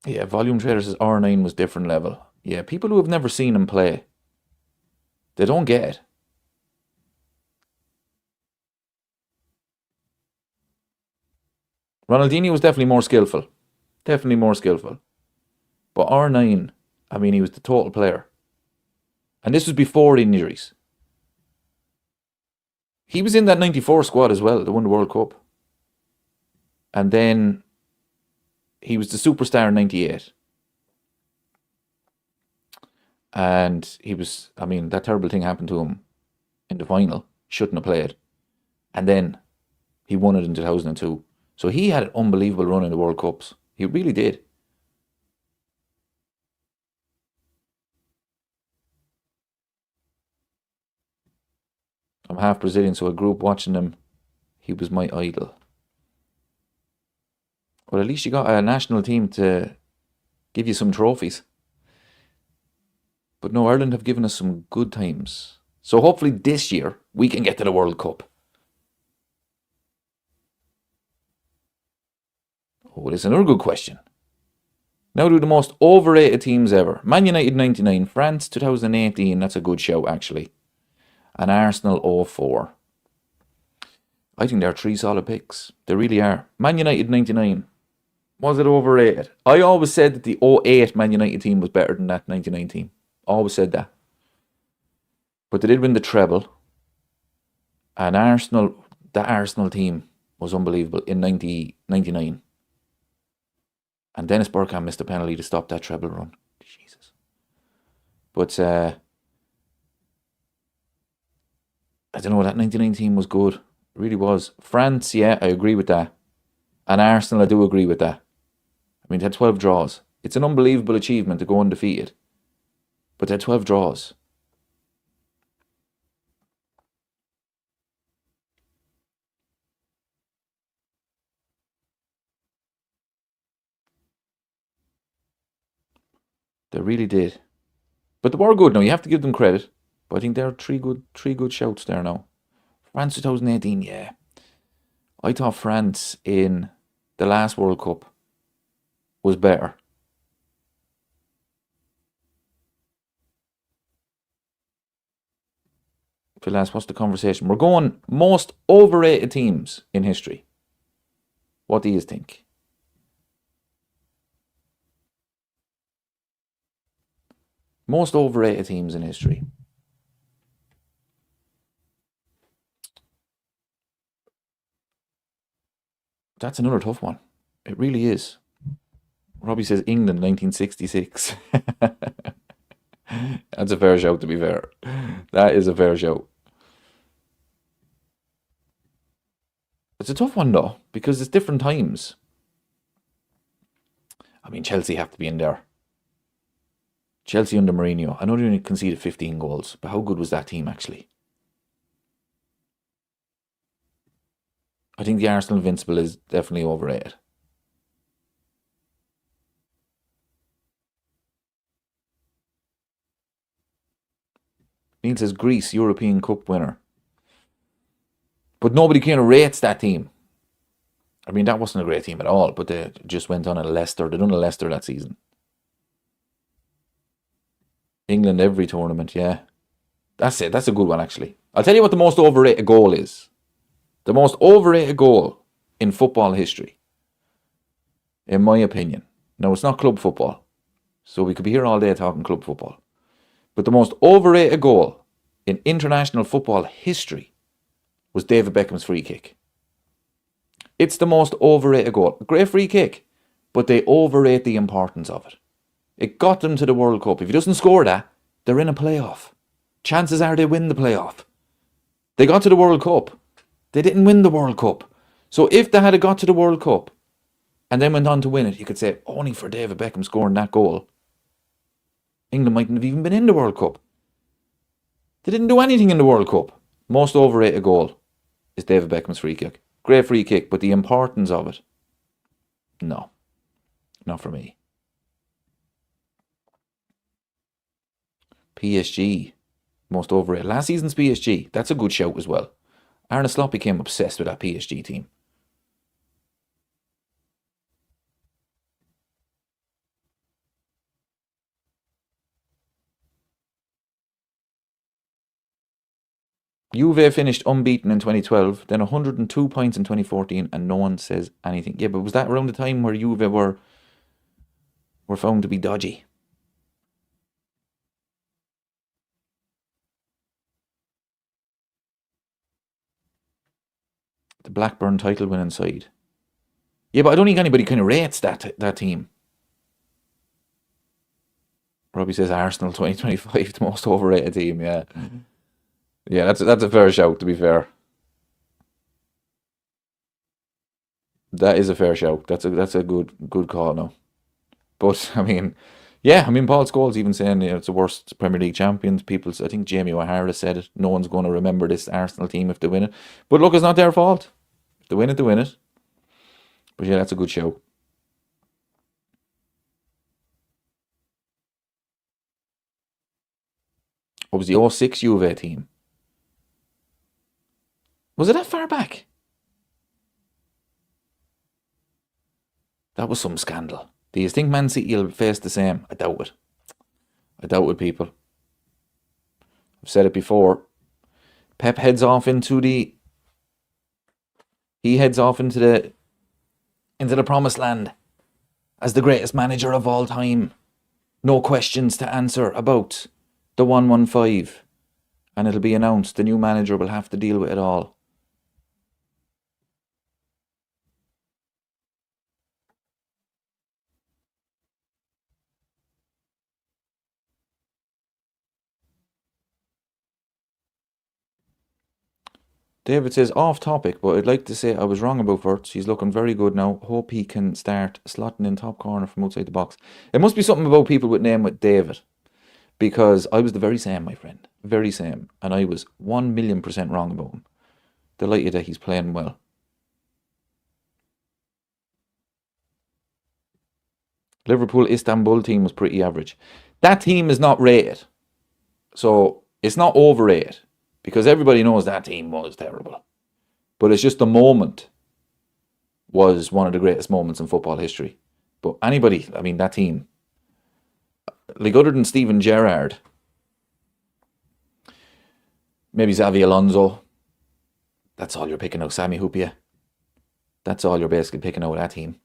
Yeah, Volume Trader says R9 was different level. Yeah, people who have never seen him play, they don't get it. Ronaldinho was definitely more skillful. Definitely more skillful. But R9, I mean, he was the total player. And this was before injuries. He was in that 94 squad as well, that won the World Cup. And then he was the superstar in 98. And he was, I mean, that terrible thing happened to him in the final. Shouldn't have played. And then he won it in 2002. So he had an unbelievable run in the World Cups. He really did. I'm half Brazilian, so I grew up watching him. He was my idol. Well, at least you got a national team to give you some trophies. But no, Ireland have given us some good times. So hopefully this year we can get to the World Cup. Oh, this is another good question. Now do the most overrated teams ever. Man United 99, France 2018. That's a good show, actually. and Arsenal 04. I think they're three solid picks. They really are. Man United 99. Was it overrated? I always said that the 08 Man United team was better than that 99 team. Always said that. But they did win the treble. And Arsenal, that Arsenal team was unbelievable in 99. And Dennis Bergkamp missed a penalty to stop that treble run. Jesus. But I don't know, that 99 team was good. It really was. France, yeah, I agree with that. And Arsenal, I do agree with that. I mean, they had 12 draws. It's an unbelievable achievement to go undefeated. But they had 12 draws. They really did. But they were good now. You have to give them credit. But I think there are three good shouts there now. France 2018, yeah. I thought France in the last World Cup was better. Phil asks, what's the conversation? We're going most overrated teams in history. What do you think? Most overrated teams in history. That's another tough one. It really is. Robbie says England 1966. That's a fair shout, to be fair. That is a fair shout. It's a tough one, though, because it's different times. I mean, Chelsea have to be in there. Chelsea under Mourinho. I know they only conceded 15 goals, but how good was that team, actually? I think the Arsenal Invincible is definitely overrated. Neil says Greece, European Cup winner. But nobody kind of rates that team. I mean, that wasn't a great team at all, but they just went on at Leicester. They done a Leicester that season. England every tournament, yeah. That's it. That's a good one, actually. I'll tell you what the most overrated goal is. The most overrated goal in football history, in my opinion. Now, it's not club football, so we could be here all day talking club football. But the most overrated goal in international football history was David Beckham's free kick. It's the most overrated goal. Great free kick, but they overrate the importance of it. It got them to the World Cup. If he doesn't score that, they're in a playoff. Chances are they win the playoff. They got to the World Cup. They didn't win the World Cup. So if they had got to the World Cup and then went on to win it, you could say, only for David Beckham scoring that goal, England mightn't have even been in the World Cup. They didn't do anything in the World Cup. Most overrated goal is David Beckham's free kick. Great free kick, but the importance of it, no. Not for me. PSG, most overrated. Last season's PSG, that's a good shout as well. Arne Slot became obsessed with that PSG team. Juve finished unbeaten in 2012, then 102 points in 2014, and no one says anything. Yeah, but was that around the time where Juve were found to be dodgy? The Blackburn title winning side. Yeah, but I don't think anybody kind of rates that team. Robbie says Arsenal 2025, the most overrated team, yeah. Yeah, that's a fair shout, to be fair. That is a fair shout. That's a good call now. But I mean, yeah, I mean Paul Scholes even saying it's the worst Premier League champions. I think Jamie O'Hara said it. No one's going to remember this Arsenal team if they win it. But look, it's not their fault. If they win it, they win it. But yeah, that's a good show. What was the 06 Juve team? Was it that far back? That was some scandal. Do you think Man City will face the same? I doubt it. I doubt it, people. I've said it before. Pep heads off into the promised land as the greatest manager of all time. No questions to answer about the 115. And it'll be announced. The new manager will have to deal with it all. David says, off topic, but I'd like to say I was wrong about Wirtz. He's looking very good now. Hope he can start slotting in top corner from outside the box. It must be something about people with name with David. Because I was the very same, my friend. Very same. And I was 1,000,000% wrong about him. Delighted that he's playing well. Liverpool Istanbul team was pretty average. That team is not rated. So it's not overrated. Because everybody knows that team was terrible. But it's just the moment was one of the greatest moments in football history. But anybody, I mean, that team, like other than Steven Gerrard, maybe Xavi Alonso, that's all you're picking out. Sami Hupia, that's all you're basically picking out of that team.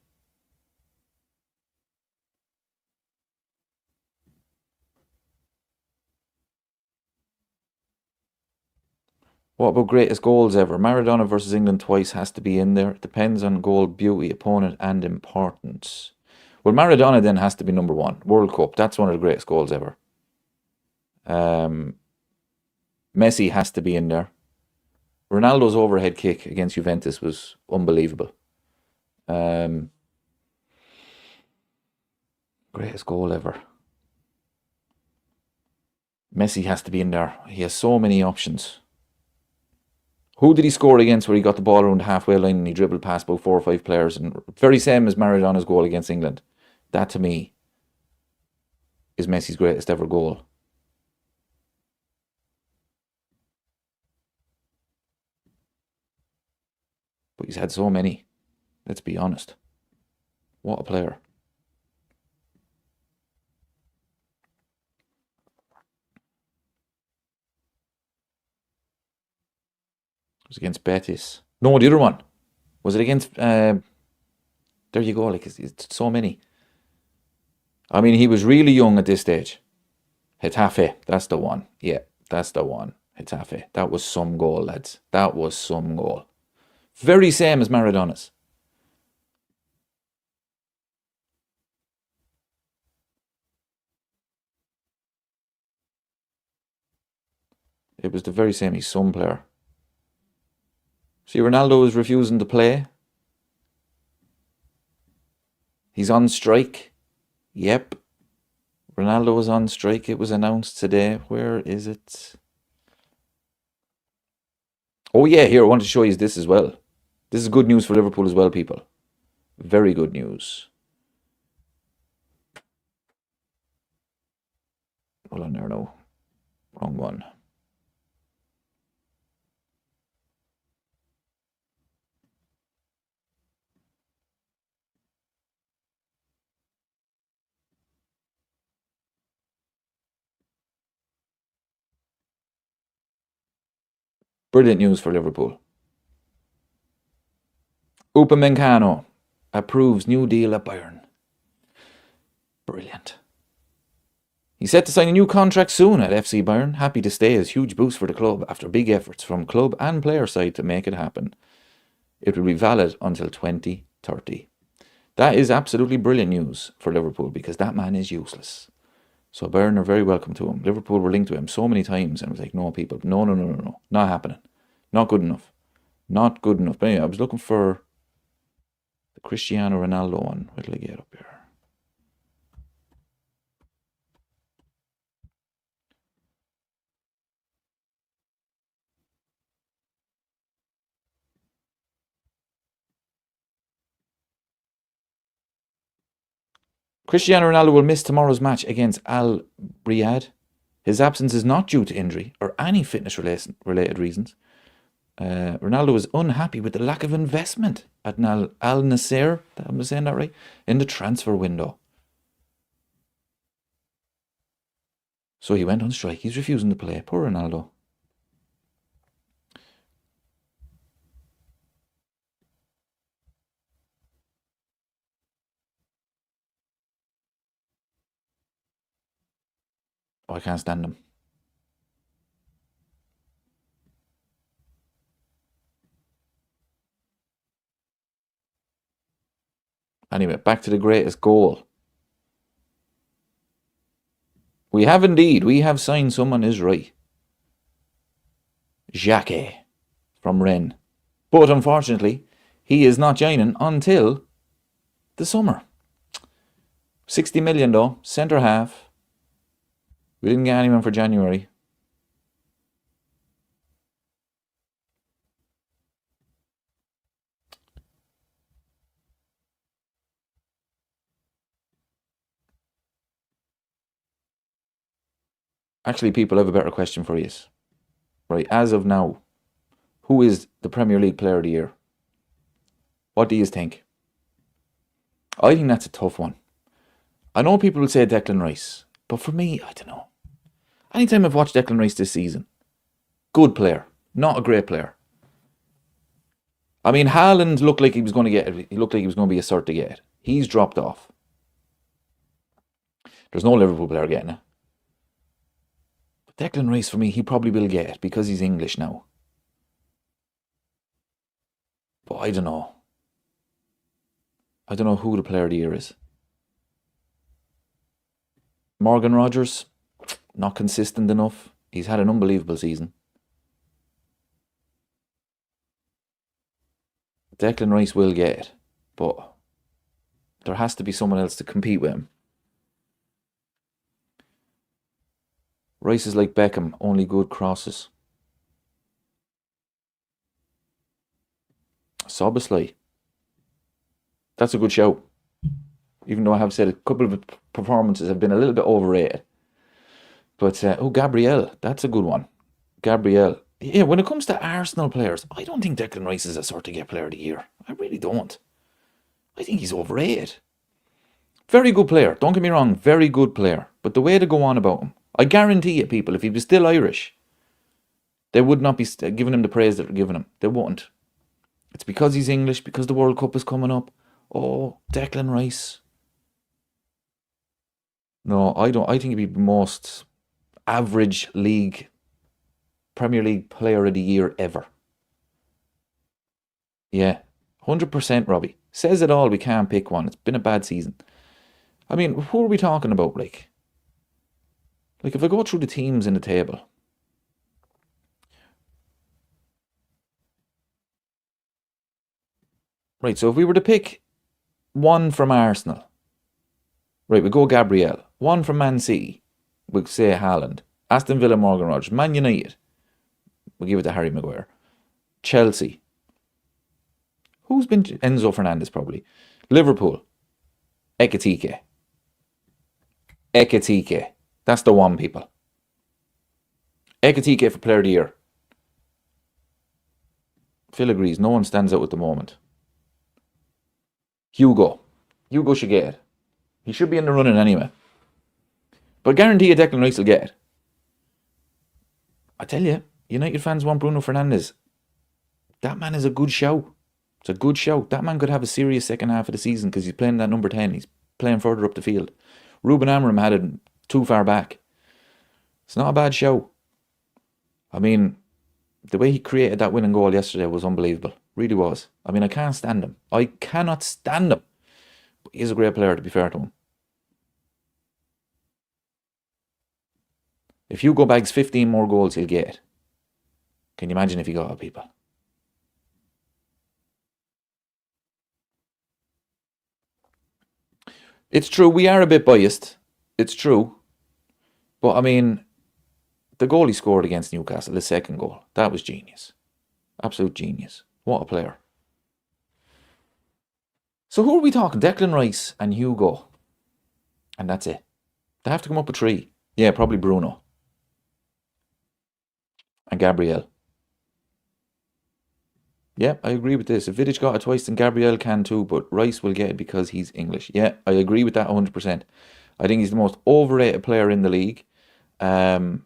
What about greatest goals ever? Maradona versus England twice has to be in there. It depends on goal, beauty, opponent, and importance. Well, Maradona then has to be number one. World Cup, that's one of the greatest goals ever. Messi has to be in there. Ronaldo's overhead kick against Juventus was unbelievable. Greatest goal ever. Messi has to be in there. He has so many options. Who did he score against where he got the ball around the halfway line and he dribbled past about 4 or 5 players? And very same as Maradona's goal against England. That to me is Messi's greatest ever goal. But he's had so many. Let's be honest. What a player. It was against Betis. No, the other one. Was it against... there you go. Like it's so many. I mean, he was really young at this stage. Getafe. That's the one. Yeah, that's the one. Getafe. That was some goal, lads. That was some goal. Very same as Maradona's. It was the very same. He's some player. See, Ronaldo is refusing to play. He's on strike. Yep. Ronaldo was on strike. It was announced today. Where is it? Oh yeah, here, I want to show you this as well. This is good news for Liverpool as well, people. Very good news. Hold on there, no. Wrong one. Brilliant news for Liverpool. Upamecano approves new deal at Bayern. Brilliant. He's set to sign a new contract soon at FC Bayern. Happy to stay as huge boost for the club after big efforts from club and player side to make it happen. It will be valid until 2030. That is absolutely brilliant news for Liverpool because that man is useless. So Bayern are very welcome to him. Liverpool were linked to him so many times and it was like, no, people, no, not happening. Not good enough. Not good enough. But anyway, I was looking for the Cristiano Ronaldo one. Where did I get up here? Cristiano Ronaldo will miss tomorrow's match against Al Riyadh. His absence is not due to injury or any fitness related reasons. Ronaldo is unhappy with the lack of investment at Al Nassr, am I saying that right, in the transfer window. So he went on strike. He's refusing to play. Poor Ronaldo. Oh, I can't stand him. Anyway, back to the greatest goal. We have indeed. We have signed someone is right. Xhaka from Rennes. But unfortunately, he is not joining until the summer. 60 million though, centre half. We didn't get anyone for January. Actually, people, I have a better question for you. Right, as of now, who is the Premier League Player of the Year? What do you think? I think that's a tough one. I know people will say Declan Rice, but for me, I don't know. Anytime I've watched Declan Rice this season, good player, not a great player. I mean, Haaland looked like he was going to get it. He looked like he was going to be a cert to get it. He's dropped off. There's no Liverpool player getting it. But Declan Rice, for me, he probably will get it because he's English now. But I don't know. I don't know who the Player of the Year is. Morgan Rogers, not consistent enough. He's had an unbelievable season. Declan Rice will get it, but there has to be someone else to compete with him. Rice is like Beckham, only good crosses. Szoboszlai. That's a good show. Even though I have said a couple of performances have been a little bit overrated. But, Gabriel, that's a good one. Gabriel. Yeah, when it comes to Arsenal players, I don't think Declan Rice is a sort of get player of the year. I really don't. I think he's overrated. Very good player, don't get me wrong, very good player. But the way to go on about him, I guarantee you, people, if he was still Irish, they would not be giving him the praise that they're giving him. They wouldn't. It's because he's English, because the World Cup is coming up. Oh, Declan Rice. No, I don't. I think he'd be the most average league, Premier League Player of the Year ever. Yeah, 100%, Robbie. Says it all, we can't pick one. It's been a bad season. I mean, who are we talking about, like if I go through the teams in the table. Right, so if we were to pick one from Arsenal, right, we go Gabriel. One from Man City, we'll say Haaland. Aston Villa, Morgan Rogers. Man United, we'll give it to Harry Maguire. Chelsea. Who's been Enzo Fernandez, probably. Liverpool, Ekitike. Ekitike. That's the one, people. Ekitike for Player of the Year. Phil agrees. No one stands out at the moment. Hugo. Hugo should get it. He should be in the running anyway. But guarantee you Declan Rice will get it. I tell you, United fans want Bruno Fernandes. That man is a good show. It's a good show. That man could have a serious second half of the season because he's playing that number 10. He's playing further up the field. Ruben Amorim had it too far back. It's not a bad show. I mean, the way he created that winning goal yesterday was unbelievable. Really was. I mean, I can't stand him. I cannot stand him. But he's a great player, to be fair to him. If Hugo bags 15 more goals, he'll get it. Can you imagine if he got it, people? It's true, we are a bit biased. It's true. But, I mean, the goal he scored against Newcastle, the second goal, that was genius. Absolute genius. What a player. So who are we talking? Declan Rice and Hugo. And that's it. They have to come up with three. Yeah, probably Bruno. And Gabriel. Yeah, I agree with this. If Vidic got it twice, then Gabriel can too, but Rice will get it because he's English. Yeah, I agree with that 100%. I think he's the most overrated player in the league. I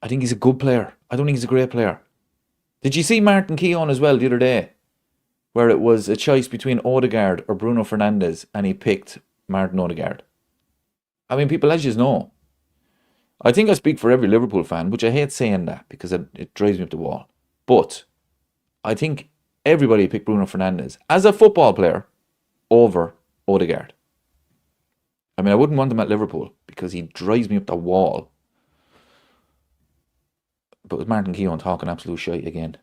think he's a good player. I don't think he's a great player. Did you see Martin Keown as well the other day? Where it was a choice between Odegaard or Bruno Fernandes, and he picked Martin Odegaard. I mean, people, as you know, I think I speak for every Liverpool fan, which I hate saying that because it drives me up the wall. But I think everybody picked Bruno Fernandes as a football player over Odegaard. I mean, I wouldn't want him at Liverpool because he drives me up the wall. But with Martin Keown talking absolute shite again.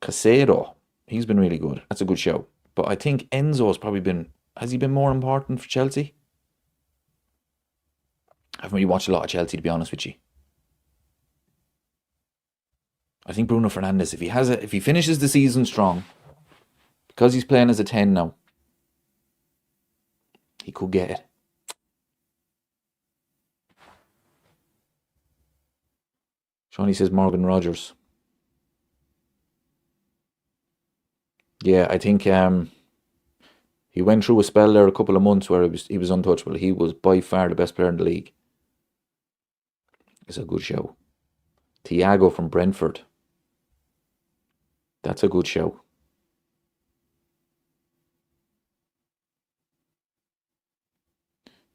Casado, he's been really good. That's a good show. But I think Enzo's probably been... Has he been more important for Chelsea? I haven't really watched a lot of Chelsea, to be honest with you. I think Bruno Fernandes, if he finishes the season strong, because he's playing as a 10 now, he could get it. Shawnee says Morgan Rogers. Yeah, I think he went through a spell there a couple of months where he was untouchable. He was by far the best player in the league. It's a good show. Thiago from Brentford. That's a good show.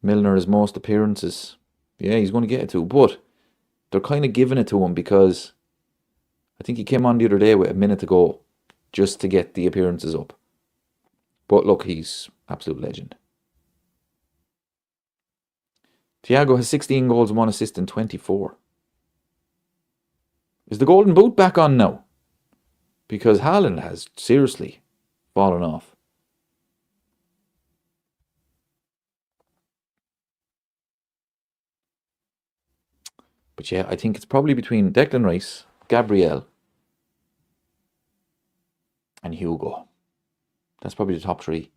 Milner has most appearances. Yeah, he's going to get it too. But they're kind of giving it to him because I think he came on the other day with a minute to go just to get the appearances up. But look, he's absolute legend. Thiago has 16 goals and 1 assist in 24. Is the golden boot back on now? Because Haaland has seriously fallen off. But yeah, I think it's probably between Declan Rice, Gabriel, and Hugo. That's probably the top three.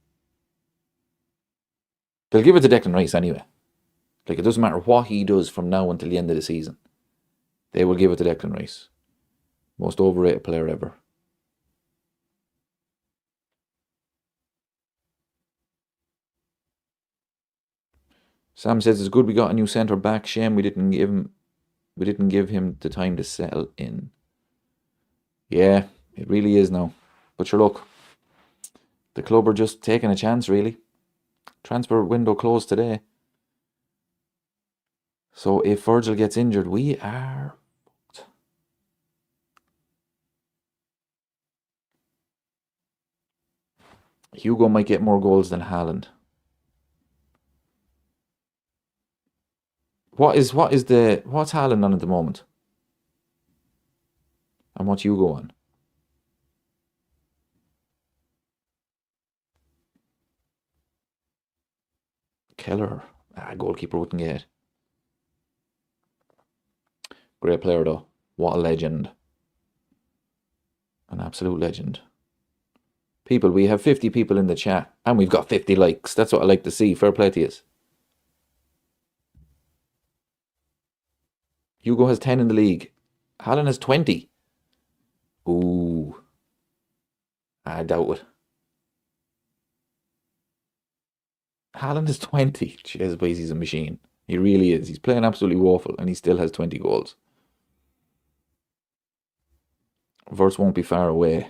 They'll give it to Declan Rice anyway. Like, it doesn't matter what he does from now until the end of the season. They will give it to Declan Rice. Most overrated player ever. Sam says it's good we got a new centre back. Shame we didn't give him the time to settle in. Yeah, it really is now. But sure, look, the club are just taking a chance, really. Transfer window closed today. So if Virgil gets injured, we are fucked. Hugo might get more goals than Haaland. What's Haaland on at the moment? And what's Hugo on? Keller. Goalkeeper wouldn't get it. Great player though. What a legend. An absolute legend. People, we have 50 people in the chat. And we've got 50 likes. That's what I like to see. Fair play to you. Hugo has 10 in the league. Haaland has 20. Ooh. I doubt it. Haaland is 20. Jeez, boys, he's a machine. He really is. He's playing absolutely woeful, and he still has 20 goals. Verts won't be far away.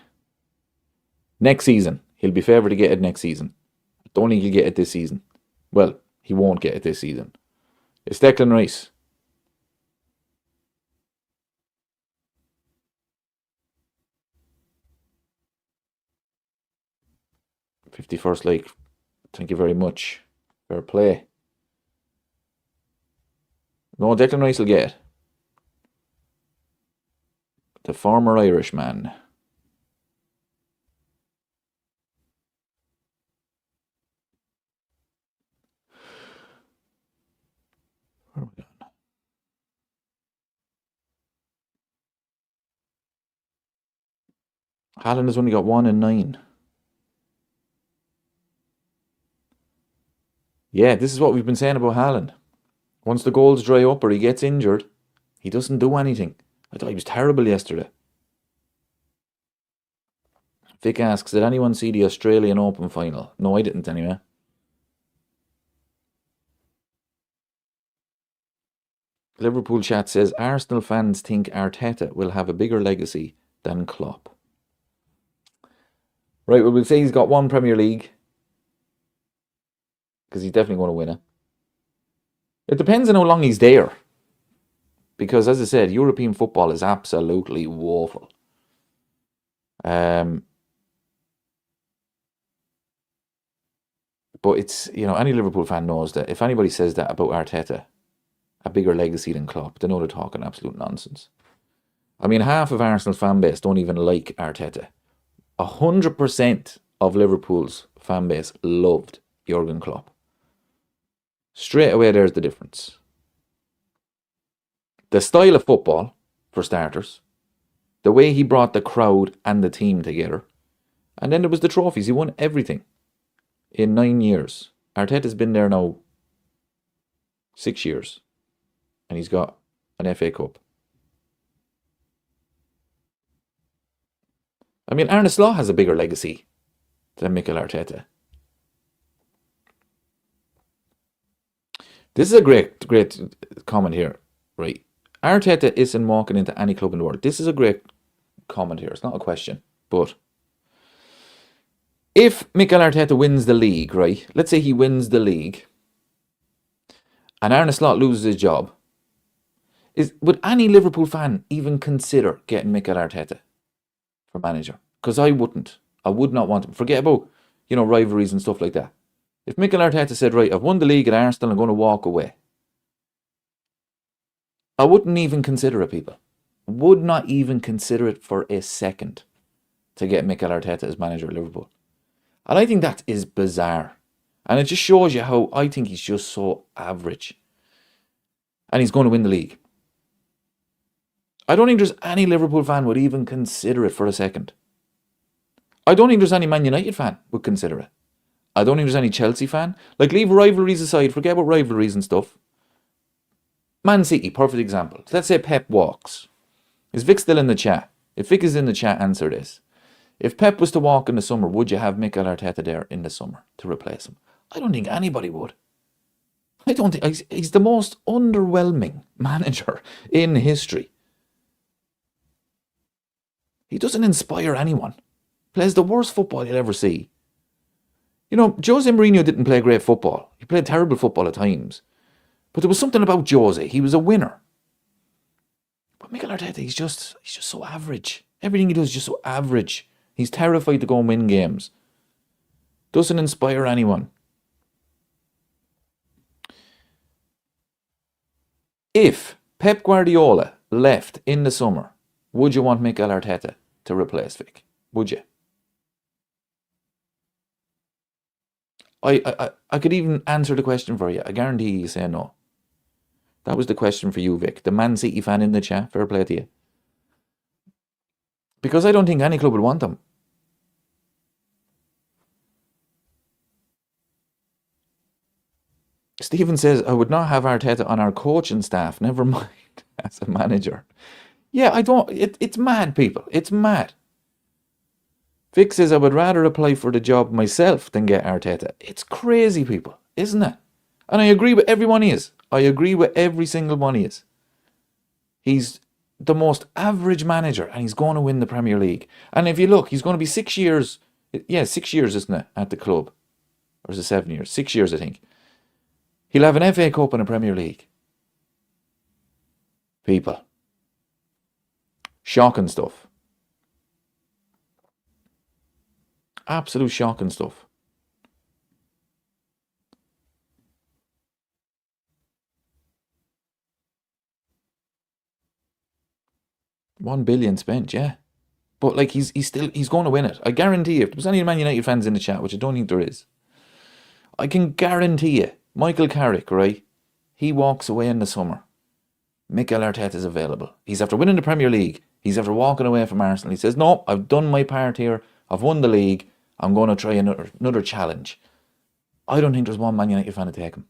Next season. He'll be favoured to get it next season. Don't think he'll get it this season. Well, he won't get it this season. It's Declan Rice. '51st like. Thank you very much. Fair play. No, Declan Rice will get it. The former Irishman. Where are we going? Haaland has only got 1 in 9. Yeah, this is what we've been saying about Haaland. Once the goals dry up or he gets injured, he doesn't do anything. I thought he was terrible yesterday. Vic asks, did anyone see the Australian Open final? No, I didn't anyway. Liverpool chat says, Arsenal fans think Arteta will have a bigger legacy than Klopp. Right, well, we'll say he's got 1 Premier League. Because he's definitely going to win it. It depends on how long he's there. Because, as I said, European football is absolutely woeful. But it's, any Liverpool fan knows that if anybody says that about Arteta, a bigger legacy than Klopp, they know they're talking absolute nonsense. I mean, half of Arsenal's fan base don't even like Arteta. 100% of Liverpool's fan base loved Jurgen Klopp. Straight away, there's the difference. The style of football, for starters. The way he brought the crowd and the team together. And then there was the trophies. He won everything in 9 years. Arteta's been there now 6 years. And he's got an FA Cup. I mean, Arne Slot has a bigger legacy than Mikel Arteta. This is a great comment here, right? Arteta isn't walking into any club in the world. This is a great comment here. It's not a question. But if Mikel Arteta wins the league, right? Let's say he wins the league and Arne Slot loses his job. Would any Liverpool fan even consider getting Mikel Arteta for manager? Because I wouldn't. I would not want him. Forget about, rivalries and stuff like that. If Mikel Arteta said, right, I've won the league at Arsenal, I'm going to walk away. I wouldn't even consider it, people. Would not even consider it for a second to get Mikel Arteta as manager at Liverpool. And I think that is bizarre. And it just shows you how I think he's just so average. And he's going to win the league. I don't think there's any Liverpool fan would even consider it for a second. I don't think there's any Man United fan would consider it. I don't think there's any Chelsea fan. Like, leave rivalries aside, forget about rivalries and stuff. Man City, perfect example. Let's say Pep walks. Is Vic still in the chat? If Vic is in the chat, answer this. If Pep was to walk in the summer, would you have Mikel Arteta there in the summer to replace him? I don't think anybody would. I don't think he's the most underwhelming manager in history. He doesn't inspire anyone. Plays the worst football you'll ever see. Jose Mourinho didn't play great football. He played terrible football at times. But there was something about Jose. He was a winner. But Mikel Arteta, he's just so average. Everything he does is just so average. He's terrified to go and win games. Doesn't inspire anyone. If Pep Guardiola left in the summer, would you want Mikel Arteta to replace Vic? Would you? I could even answer the question for you. I guarantee you say no. That was the question for you, Vic. The Man City fan in the chat. Fair play to you. Because I don't think any club would want them. Stephen says, I would not have Arteta on our coaching staff. Never mind as a manager. Yeah, I don't. It's mad, people. It's mad. Vic says, I would rather apply for the job myself than get Arteta. It's crazy, people, isn't it? And I agree with everyone he is. I agree with every single one he is. He's the most average manager and he's going to win the Premier League. And if you look, he's going to be 6 years. Yeah, 6 years, isn't it, at the club? Or is it 7 years? 6 years, I think. He'll have an FA Cup and a Premier League. People. Shocking stuff. Absolute shocking stuff. $1 billion spent, yeah. But like he's going to win it. I guarantee you, if there's any Man United fans in the chat, which I don't think there is, I can guarantee you, Michael Carrick, right? He walks away in the summer. Mikel Arteta is available. He's after winning the Premier League. He's after walking away from Arsenal. He says, no, I've done my part here. I've won the league. I'm going to try another challenge. I don't think there's one Man United fan to take him.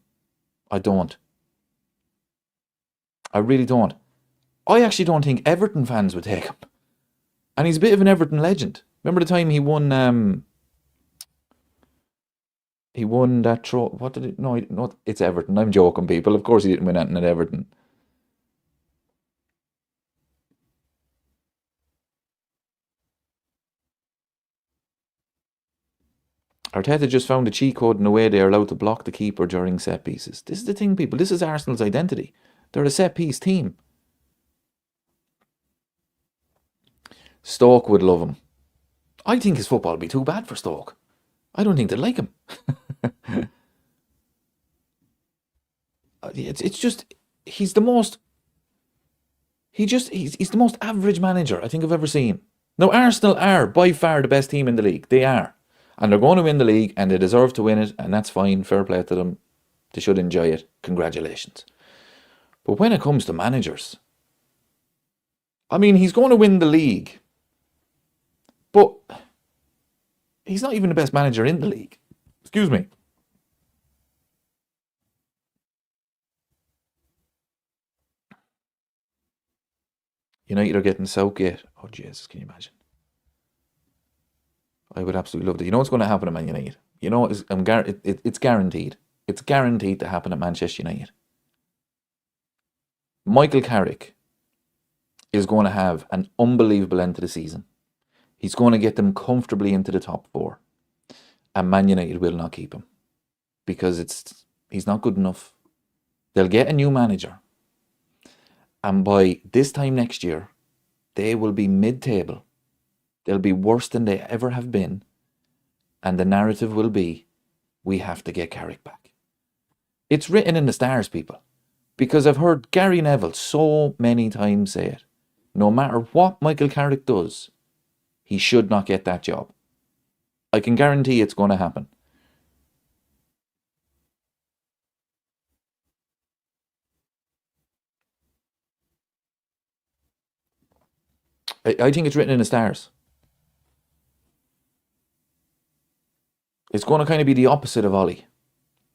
I don't. I really don't. I actually don't think Everton fans would take him. And he's a bit of an Everton legend. Remember the time he won that trophy? What did it? No, it's Everton. I'm joking, people. Of course he didn't win anything at Everton. Arteta just found a cheat code in the way they are allowed to block the keeper during set pieces. This is the thing, people. This is Arsenal's identity. They're a set piece team. Stoke would love him. I think his football would be too bad for Stoke. I don't think they'd like him. It's just he's the most he's the most average manager I think I've ever seen. Now Arsenal are by far the best team in the league. They are. And they're going to win the league and they deserve to win it, and that's fine. Fair play to them. They should enjoy it. Congratulations. But when it comes to managers, I mean, he's going to win the league, but he's not even the best manager in the league. Excuse me. United are getting Southgate. Oh, Jesus, can you imagine? I would absolutely love that. You know what's going to happen at Man United? You know, it's guaranteed. It's guaranteed to happen at Manchester United. Michael Carrick is going to have an unbelievable end to the season. He's going to get them comfortably into the top four. And Man United will not keep him. Because he's not good enough. They'll get a new manager. And by this time next year, they will be mid-table. They'll be worse than they ever have been. And the narrative will be, we have to get Carrick back. It's written in the stars, people. Because I've heard Gary Neville so many times say it. No matter what Michael Carrick does, he should not get that job. I can guarantee it's going to happen. I think it's written in the stars. It's going to kind of be the opposite of Ollie.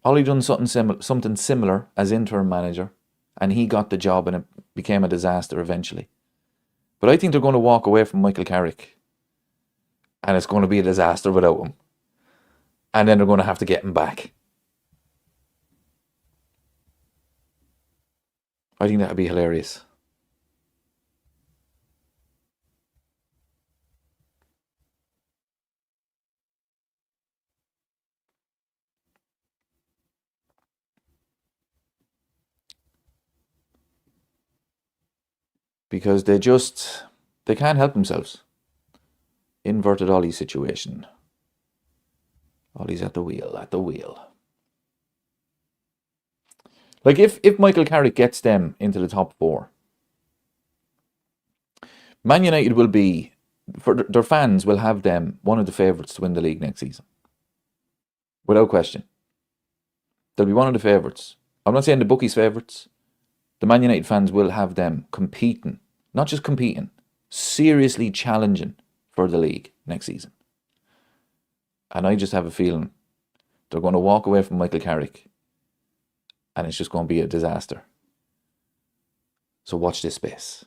Ollie done something similar as interim manager, and he got the job and it became a disaster eventually. But I think they're going to walk away from Michael Carrick, and it's going to be a disaster without him. And then they're going to have to get him back. I think that would be hilarious. Because they can't help themselves. Inverted Ollie situation. Ollie's at the wheel. Like if Michael Carrick gets them into the top four, Man United will be, for their fans will have them one of the favourites to win the league next season. Without question. They'll be one of the favourites. I'm not saying the bookies' favourites. The Man United fans will have them competing, not just competing, seriously challenging for the league next season. And I just have a feeling they're going to walk away from Michael Carrick and it's just going to be a disaster. So watch this space.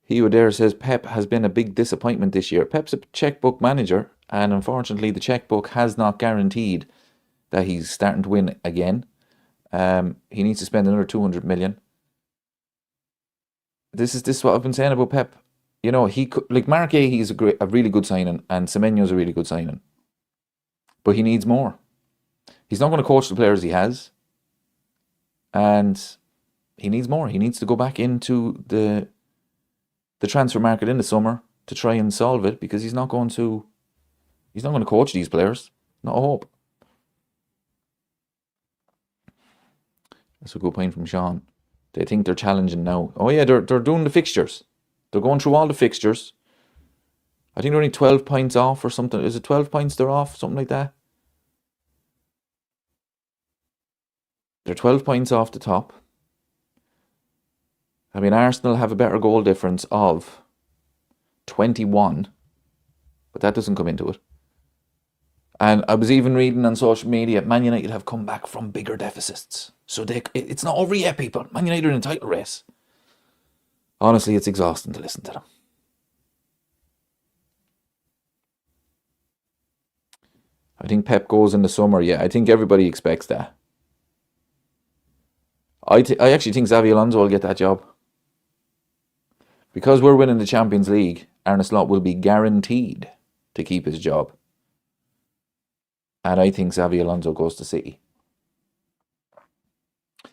He who dare says Pep has been a big disappointment this year. Pep's a checkbook manager, and unfortunately the checkbook has not guaranteed that he's starting to win again. He needs to spend another 200 million. This is what I've been saying about Pep. You know, he could, like Mark he's a really good signing, and Semenyo's a really good signing. But he needs more. He's not going to coach the players he has. And he needs more. He needs to go back into the transfer market in the summer to try and solve it, because he's not going to coach these players. Not a hope. That's a good point from Sean. They think they're challenging now. Oh yeah, they're doing the fixtures. They're going through all the fixtures. I think they're only 12 points off or something. Is it 12 points they're off? Something like that. They're 12 points off the top. I mean, Arsenal have a better goal difference of 21, but that doesn't come into it. And I was even reading on social media, Man United have come back from bigger deficits. So it's not over yet, people. Man United are in a title race. Honestly, it's exhausting to listen to them. I think Pep goes in the summer. Yeah, I think everybody expects that. I actually think Xabi Alonso will get that job. Because we're winning the Champions League, Arne Slot will be guaranteed to keep his job. And I think Xabi Alonso goes to City.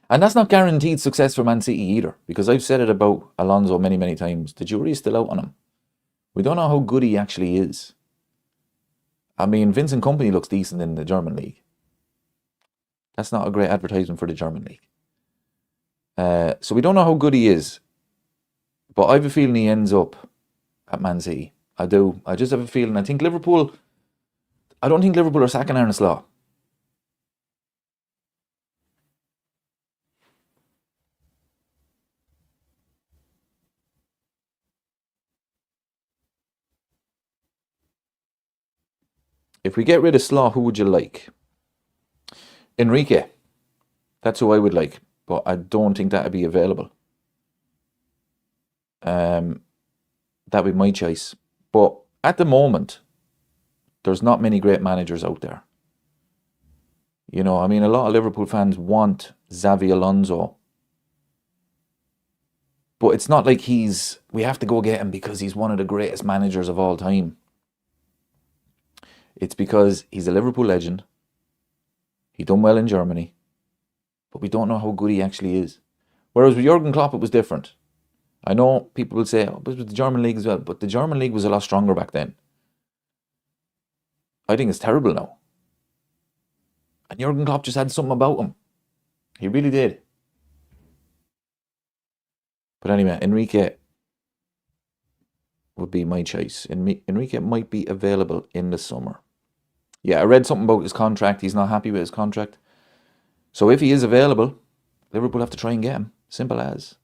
And that's not guaranteed success for Man City either, because I've said it about Alonso many, many times. The jury's still out on him. We don't know how good he actually is. I mean, Vincent Kompany looks decent in the German league. That's not a great advertisement for the German league. So we don't know how good he is. But I have a feeling he ends up at Man City. I do. I just have a feeling. I don't think Liverpool are sacking Arne Slot. If we get rid of Slot, who would you like? Enrique. That's who I would like. But I don't think that would be available. That would be my choice. But at the moment, there's not many great managers out there. You know, I mean, a lot of Liverpool fans want Xabi Alonso. But it's not like we have to go get him because he's one of the greatest managers of all time. It's because he's a Liverpool legend. He done well in Germany. But we don't know how good he actually is. Whereas with Jurgen Klopp, it was different. I know people will say, oh, but with the German league as well. But the German league was a lot stronger back then. I think it's terrible now. And Jurgen Klopp just had something about him. He really did. But anyway, Enrique would be my choice. Enrique might be available in the summer. Yeah, I read something about his contract. He's not happy with his contract. So if he is available, Liverpool have to try and get him. Simple as.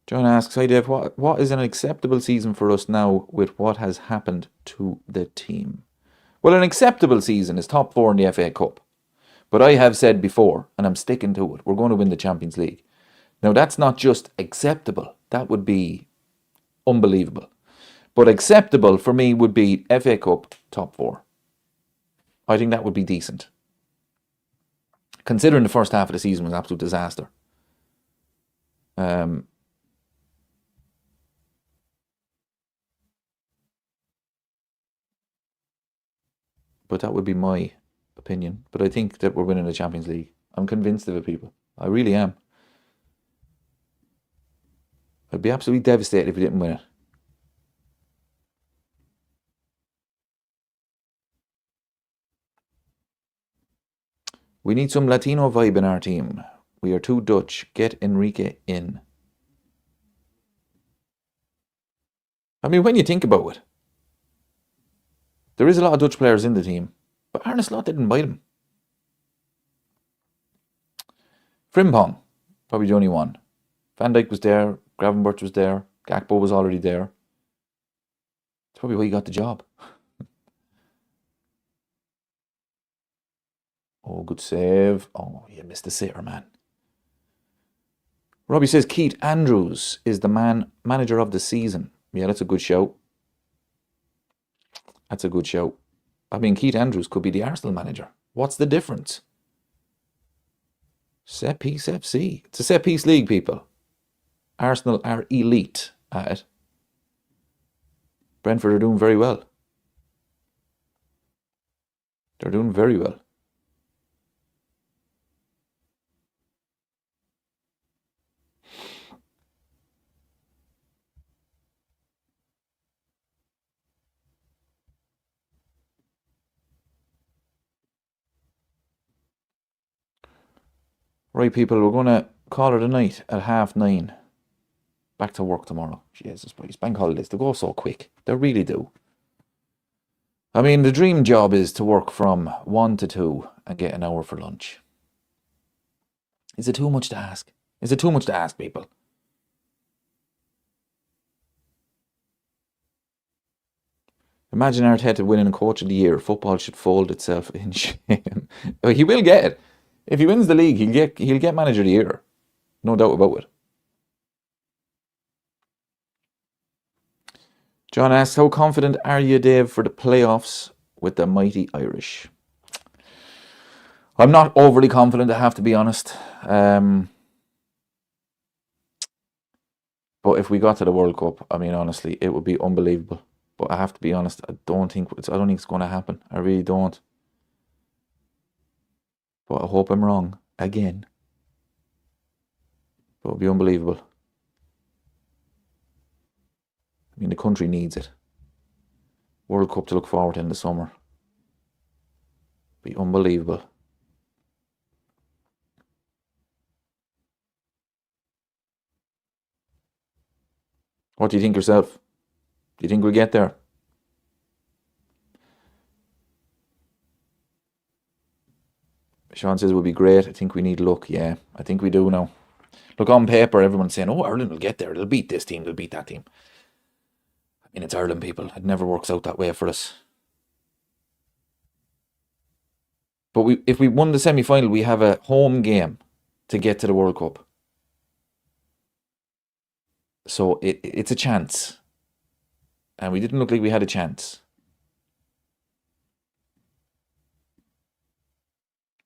John asks, hi Dave, what is an acceptable season for us now with what has happened to the team? Well, an acceptable season is top 4 in the FA Cup. But I have said before, and I'm sticking to it, we're going to win the Champions League. Now, that's not just acceptable. That would be unbelievable. But acceptable for me would be FA Cup top 4. I think that would be decent. Considering the first half of the season was an absolute disaster. But that would be my opinion. But I think that we're winning the Champions League. I'm convinced of it, people. I really am. I'd be absolutely devastated if we didn't win it. We need some Latino vibe in our team. We are too Dutch. Get Enrique in. I mean, when you think about it, there is a lot of Dutch players in the team, but Arne Slot didn't bite him. Frimpong, probably the only one. Van Dijk was there, Gravenberch was there, Gakpo was already there. That's probably why he got the job. Oh, good save. Oh, you missed the sitter, man. Robbie says Keith Andrews is the manager of the season. Yeah, that's a good shout. That's a good shout. I mean, Keith Andrews could be the Arsenal manager. What's the difference? Set piece FC. It's a set piece league, people. Arsenal are elite at it. Brentford are doing very well. They're doing very well. Right, people, we're going to call it a night at 9:30. Back to work tomorrow. Jesus, please. Bank holidays, they go so quick. They really do. I mean, the dream job is to work from 1 to 2 and get an hour for lunch. Is it too much to ask? Is it too much to ask, people? Imagine Arteta winning Coach of the Year. Football should fold itself in shame. He will get it. If he wins the league, he'll get Manager of the Year. No doubt about it. John asks, how confident are you, Dave, for the playoffs with the mighty Irish? I'm not overly confident, I have to be honest. But if we got to the World Cup, I mean, honestly, it would be unbelievable. But I have to be honest, I don't think it's going to happen. I really don't. But I hope I'm wrong again. But it would be unbelievable. I mean, the country needs it. World Cup to look forward to in the summer. Be unbelievable. What do you think yourself? Do you think we'll get there? Sean says it would be great. I think we need luck. Yeah, I think we do now. Look, on paper, everyone's saying, oh, Ireland will get there. They'll beat this team. They'll beat that team. I mean, it's Ireland, people. It never works out that way for us. But if we won the semi-final, we have a home game to get to the World Cup. So it's a chance. And we didn't look like we had a chance.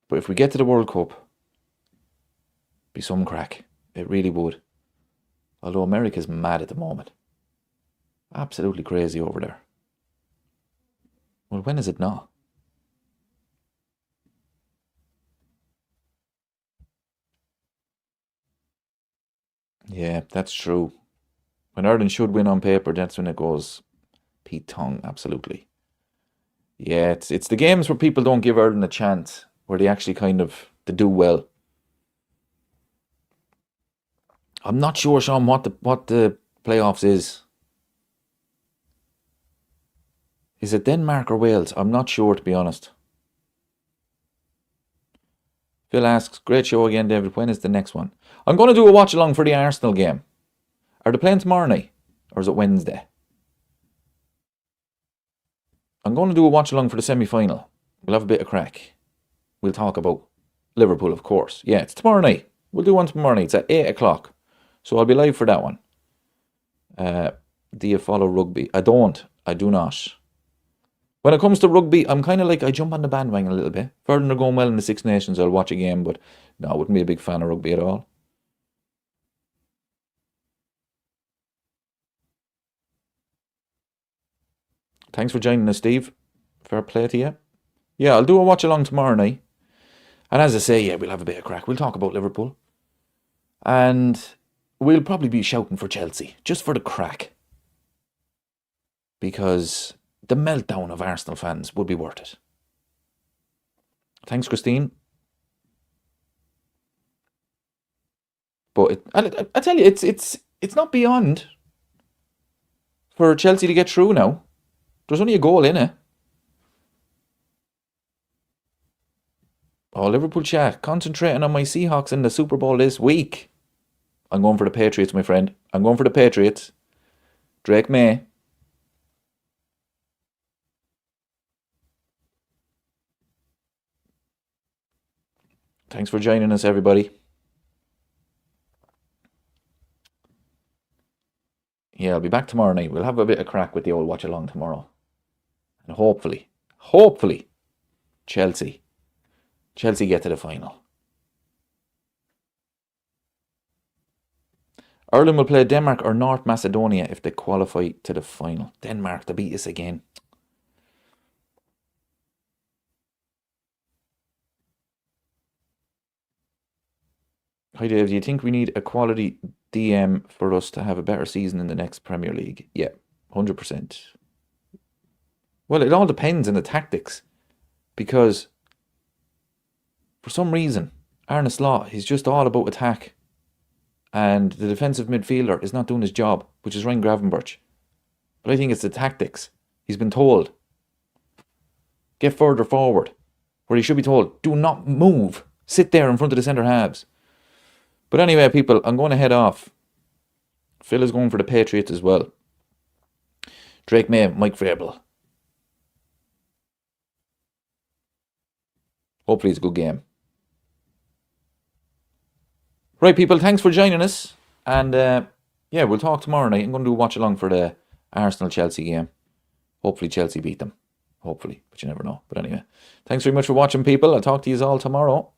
But if we get to the World Cup, it'd be some crack. It really would. Although America's mad at the moment. Absolutely crazy over there. Well, when is it not? Yeah, that's true. When Ireland should win on paper, that's when it goes Pete Tong, absolutely. Yeah, it's the games where people don't give Ireland a chance, where they actually they do well. I'm not sure, Sean, what the playoffs is. Is it Denmark or Wales? I'm not sure, to be honest. Phil asks, great show again, David. When is the next one? I'm going to do a watch along for the Arsenal game. Are they playing tomorrow night? Or is it Wednesday? I'm going to do a watch along for the semi-final. We'll have a bit of crack. We'll talk about Liverpool, of course. Yeah, it's tomorrow night. We'll do one tomorrow night. It's at 8 o'clock. So I'll be live for that one. Do you follow rugby? I don't. I do not. When it comes to rugby, I'm kind of like, I jump on the bandwagon a little bit. If Ireland are going well in the Six Nations, I'll watch a game, but no, I wouldn't be a big fan of rugby at all. Thanks for joining us, Steve. Fair play to you. Yeah, I'll do a watch along tomorrow night. And as I say, yeah, we'll have a bit of crack. We'll talk about Liverpool. And we'll probably be shouting for Chelsea, just for the crack. Because the meltdown of Arsenal fans would be worth it. Thanks, Christine. But I tell you, it's not beyond for Chelsea to get through now. There's only a goal in it. Oh, Liverpool chat, concentrating on my Seahawks in the Super Bowl this week. I'm going for the Patriots, my friend. I'm going for the Patriots. Drake May. Thanks for joining us, everybody. Yeah, I'll be back tomorrow night. We'll have a bit of crack with the old watch along tomorrow. And hopefully, Chelsea get to the final. Ireland will play Denmark or North Macedonia if they qualify to the final. Denmark to beat us again. Hi Dave, do you think we need a quality DM for us to have a better season in the next Premier League? Yeah, 100%. Well, it all depends on the tactics. Because for some reason, Arne Slot, he's just all about attack. And the defensive midfielder is not doing his job, which is Ryan Gravenberch. But I think it's the tactics. He's been told, get further forward. Where he should be told, do not move. Sit there in front of the centre halves. But anyway, people, I'm going to head off. Phil is going for the Patriots as well. Drake May, Mike Vrabel. Hopefully it's a good game. Right, people, thanks for joining us. And yeah, we'll talk tomorrow night. I'm going to do a watch along for the Arsenal-Chelsea game. Hopefully Chelsea beat them. hopefully, but you never know. But anyway, thanks very much for watching, people. I'll talk to you all tomorrow.